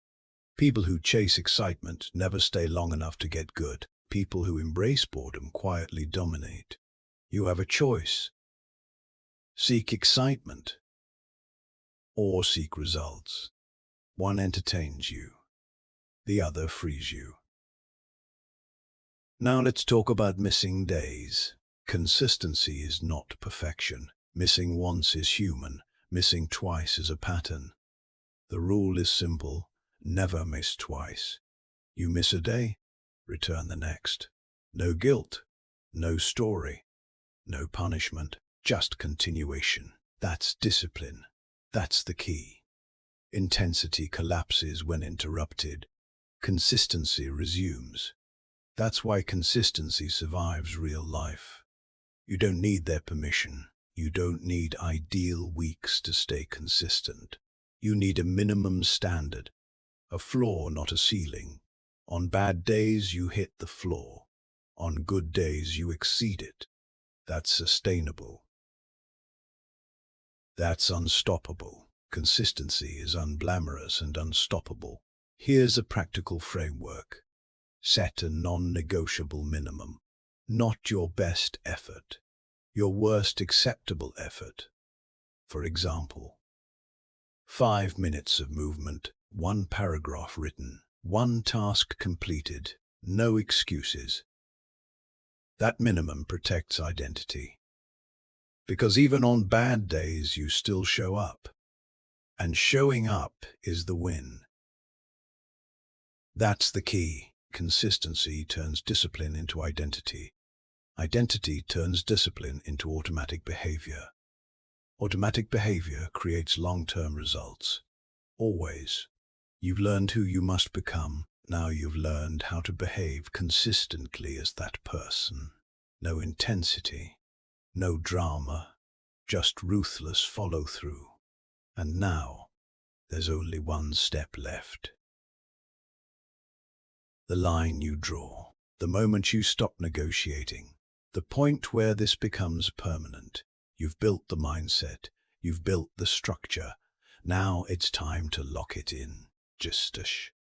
People who chase excitement never stay long enough to get good. People who embrace boredom quietly dominate. You have a choice. Seek excitement or seek results. One entertains you. The other frees you. Now let's talk about missing days. Consistency is not perfection. Missing once is human. Missing twice is a pattern. The rule is simple. Never miss twice. You miss a day, return the next. No guilt, no story, no punishment, just continuation. That's discipline. That's the key. Intensity collapses when interrupted. Consistency resumes. That's why consistency survives real life. You don't need their permission. You don't need ideal weeks to stay consistent. You need a minimum standard, a floor, not a ceiling. On bad days, you hit the floor. On good days, you exceed it. That's sustainable. That's unstoppable. Consistency is unglamorous and unstoppable. Here's a practical framework. Set a non-negotiable minimum. Not your best effort. Your worst acceptable effort. For example, 5 minutes of movement, 1 paragraph written, 1 task completed, no excuses. That minimum protects identity. Because even on bad days, you still show up. And showing up is the win. That's the key. Consistency turns discipline into identity. Identity turns discipline into automatic behavior. Automatic behavior creates long-term results. Always. You've learned who you must become. Now you've learned how to behave consistently as that person. No intensity, no drama, just ruthless follow-through. And now, there's only one step left. The line you draw, the moment you stop negotiating, the point where this becomes permanent. You've built the mindset, you've built the structure. Now it's time to lock it in.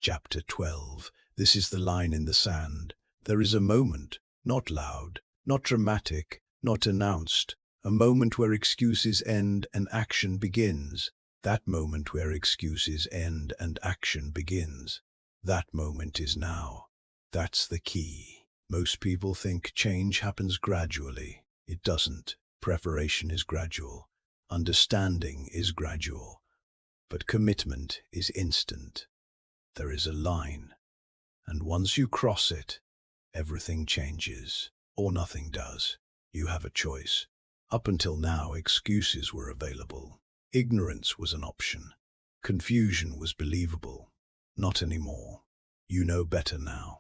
Chapter 12. This is the line in the sand. There is a moment, not loud, not dramatic, not announced, a moment where excuses end and action begins. That moment where excuses end and action begins. That moment is now. That's the key. Most people think change happens gradually. It doesn't. Preparation is gradual. Understanding is gradual. But commitment is instant. There is a line. And once you cross it, everything changes. Or nothing does. You have a choice. Up until now, excuses were available. Ignorance was an option. Confusion was believable. Not anymore. You know better now.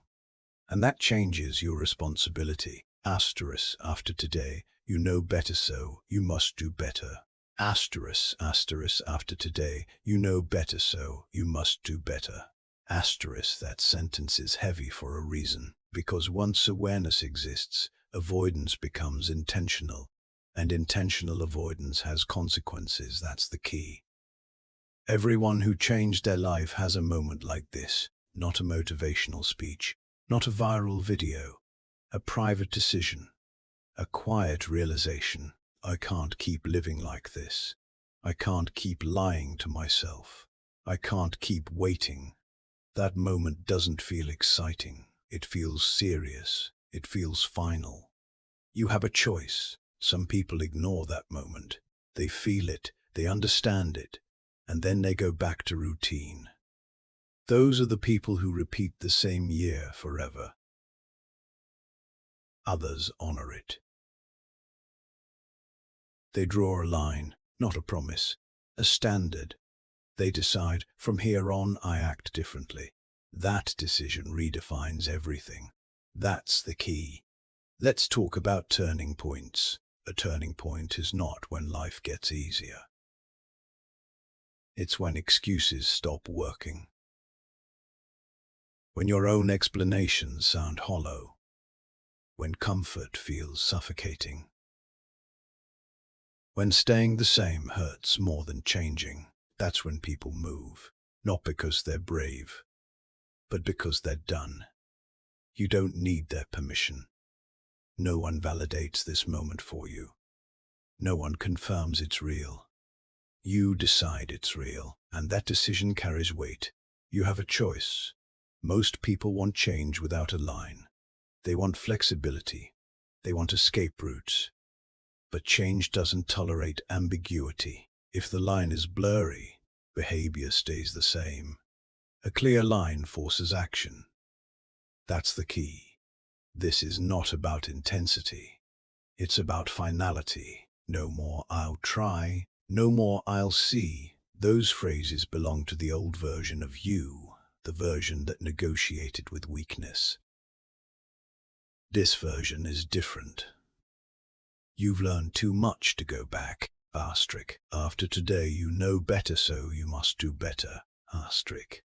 And that changes your responsibility. Asterisk after today, you know better, so you must do better. Asterisk after today, you know better, so you must do better. Asterisk, that sentence is heavy for a reason, because once awareness exists, avoidance becomes intentional, and intentional avoidance has consequences. That's the key. Everyone who changed their life has a moment like this, not a motivational speech, not a viral video, a private decision, a quiet realization. I can't keep living like this. I can't keep lying to myself. I can't keep waiting. That moment doesn't feel exciting. It feels serious. It feels final. You have a choice. Some people ignore that moment. They feel it, they understand it, and then they go back to routine. Those are the people who repeat the same year forever. Others honor it. They draw a line, not a promise, a standard. They decide, from here on I act differently. That decision redefines everything. That's the key. Let's talk about turning points. A turning point is not when life gets easier. It's when excuses stop working. When your own explanations sound hollow. When comfort feels suffocating. When staying the same hurts more than changing. That's when people move. Not because they're brave, but because they're done. You don't need their permission. No one validates this moment for you. No one confirms it's real. You decide it's real, and that decision carries weight. You have a choice. Most people want change without a line. They want flexibility. They want escape routes. But change doesn't tolerate ambiguity. If the line is blurry, behavior stays the same. A clear line forces action. That's the key. This is not about intensity. It's about finality. No more "I'll try," no more "I'll see." Those phrases belong to the old version of you, the version that negotiated with weakness. This version is different. You've learned too much to go back. Asterisk. After today you know better, so you must do better. Asterisk.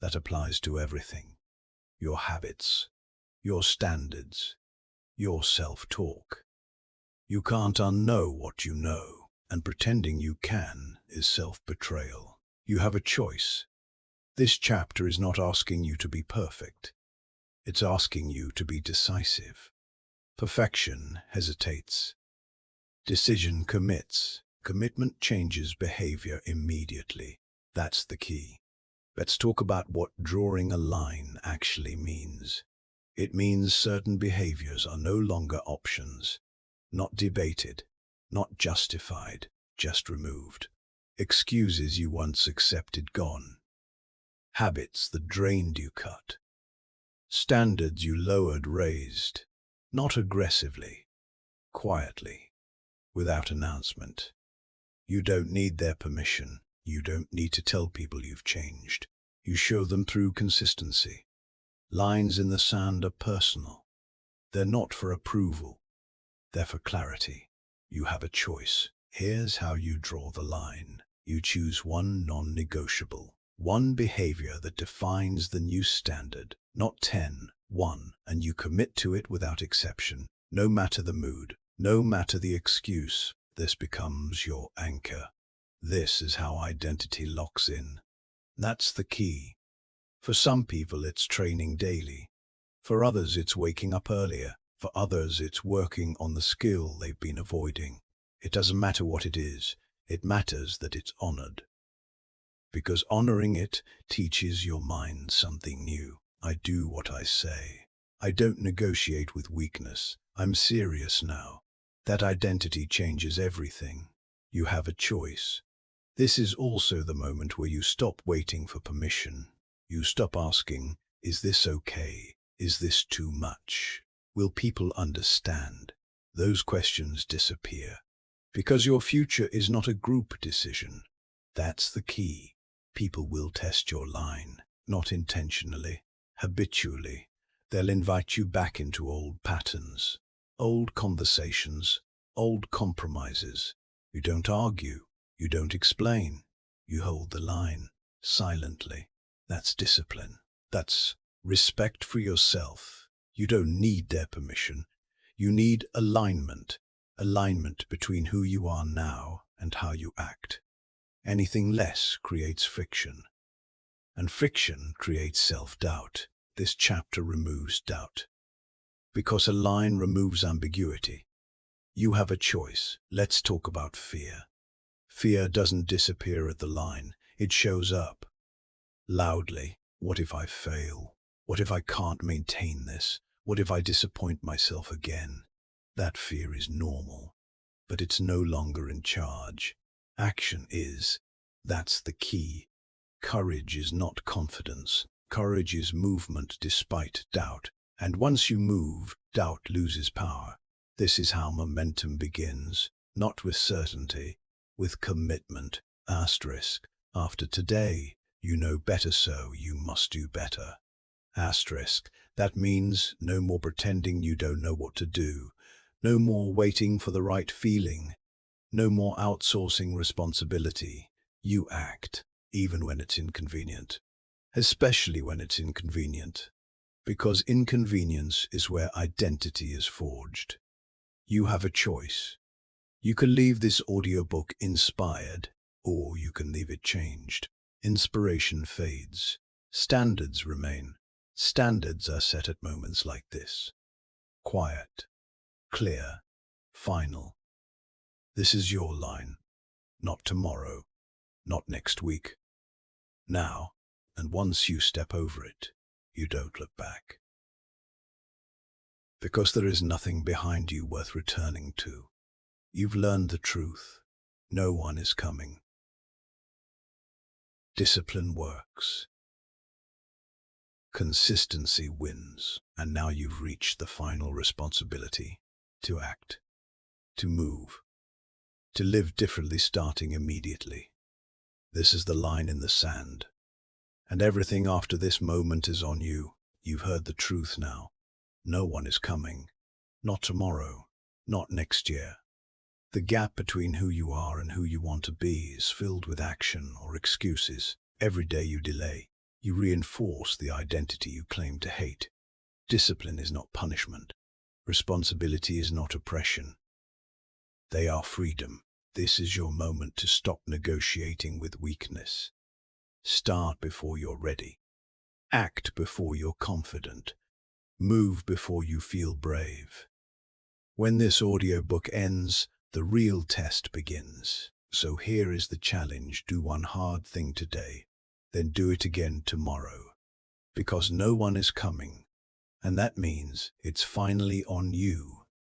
That applies to everything. Your habits, your standards, your self-talk. You can't unknow what you know, and pretending you can is self-betrayal. You have a choice. This chapter is not asking you to be perfect. It's asking you to be decisive. Perfection hesitates. Decision commits. Commitment changes behavior immediately. That's the key. Let's talk about what drawing a line actually means. It means certain behaviors are no longer options, not debated, not justified, just removed. Excuses you once accepted gone. Habits that drained you cut. Standards you lowered raised, not aggressively, quietly, without announcement. You don't need their permission. You don't need to tell people you've changed. You show them through consistency. Lines in the sand are personal. They're not for approval. They're for clarity. You have a choice. Here's how you draw the line. You choose one non-negotiable. One behavior that defines the new standard. Not 10, one. And you commit to it without exception. No matter the mood, no matter the excuse. This becomes your anchor. This is how identity locks in. That's the key. For some people, it's training daily. For others, it's waking up earlier. For others, it's working on the skill they've been avoiding. It doesn't matter what it is. It matters that it's honored. Because honoring it teaches your mind something new. I do what I say. I don't negotiate with weakness. I'm serious now. That identity changes everything. You have a choice. This is also the moment where you stop waiting for permission. You stop asking, is this okay? Is this too much? Will people understand? Those questions disappear. Because your future is not a group decision. That's the key. People will test your line, not intentionally, habitually. They'll invite you back into old patterns, old conversations, old compromises. You don't argue. You don't explain. You hold the line, silently. That's discipline. That's respect for yourself. You don't need their permission. You need alignment. Alignment between who you are now and how you act. Anything less creates friction. And friction creates self-doubt. This chapter removes doubt. Because a line removes ambiguity. You have a choice. Let's talk about fear. Fear doesn't disappear at the line. It shows up. Loudly. What if I fail? What if I can't maintain this? What if I disappoint myself again? That fear is normal, but it's no longer in charge. Action is. That's the key. Courage is not confidence. Courage is movement despite doubt. And once you move, doubt loses power. This is how momentum begins, not with certainty, with commitment. Asterisk. After today, you know better, so you must do better. Asterisk. That means no more pretending you don't know what to do. No more waiting for the right feeling. No more outsourcing responsibility. You act, even when it's inconvenient. Especially when it's inconvenient. Because inconvenience is where identity is forged. You have a choice. You can leave this audiobook inspired, or you can leave it changed. Inspiration fades. Standards remain. Standards are set at moments like this. Quiet, clear, final. This is your line. Not tomorrow, not next week. Now, and once you step over it, you don't look back. Because there is nothing behind you worth returning to. You've learned the truth. No one is coming. Discipline works. Consistency wins. And now you've reached the final responsibility. To act. To move. To live differently starting immediately. This is the line in the sand. And everything after this moment is on you. You've heard the truth now. No one is coming. Not tomorrow. Not next year. The gap between who you are and who you want to be is filled with action or excuses. Every day you delay, you reinforce the identity you claim to hate. Discipline is not punishment. Responsibility is not oppression. They are freedom. This is your moment to stop negotiating with weakness. Start before you're ready. Act before you're confident. Move before you feel brave. When this audiobook ends, the real test begins. So here is the challenge. Do one hard thing today, then do it again tomorrow. Because no one is coming. And that means it's finally on you.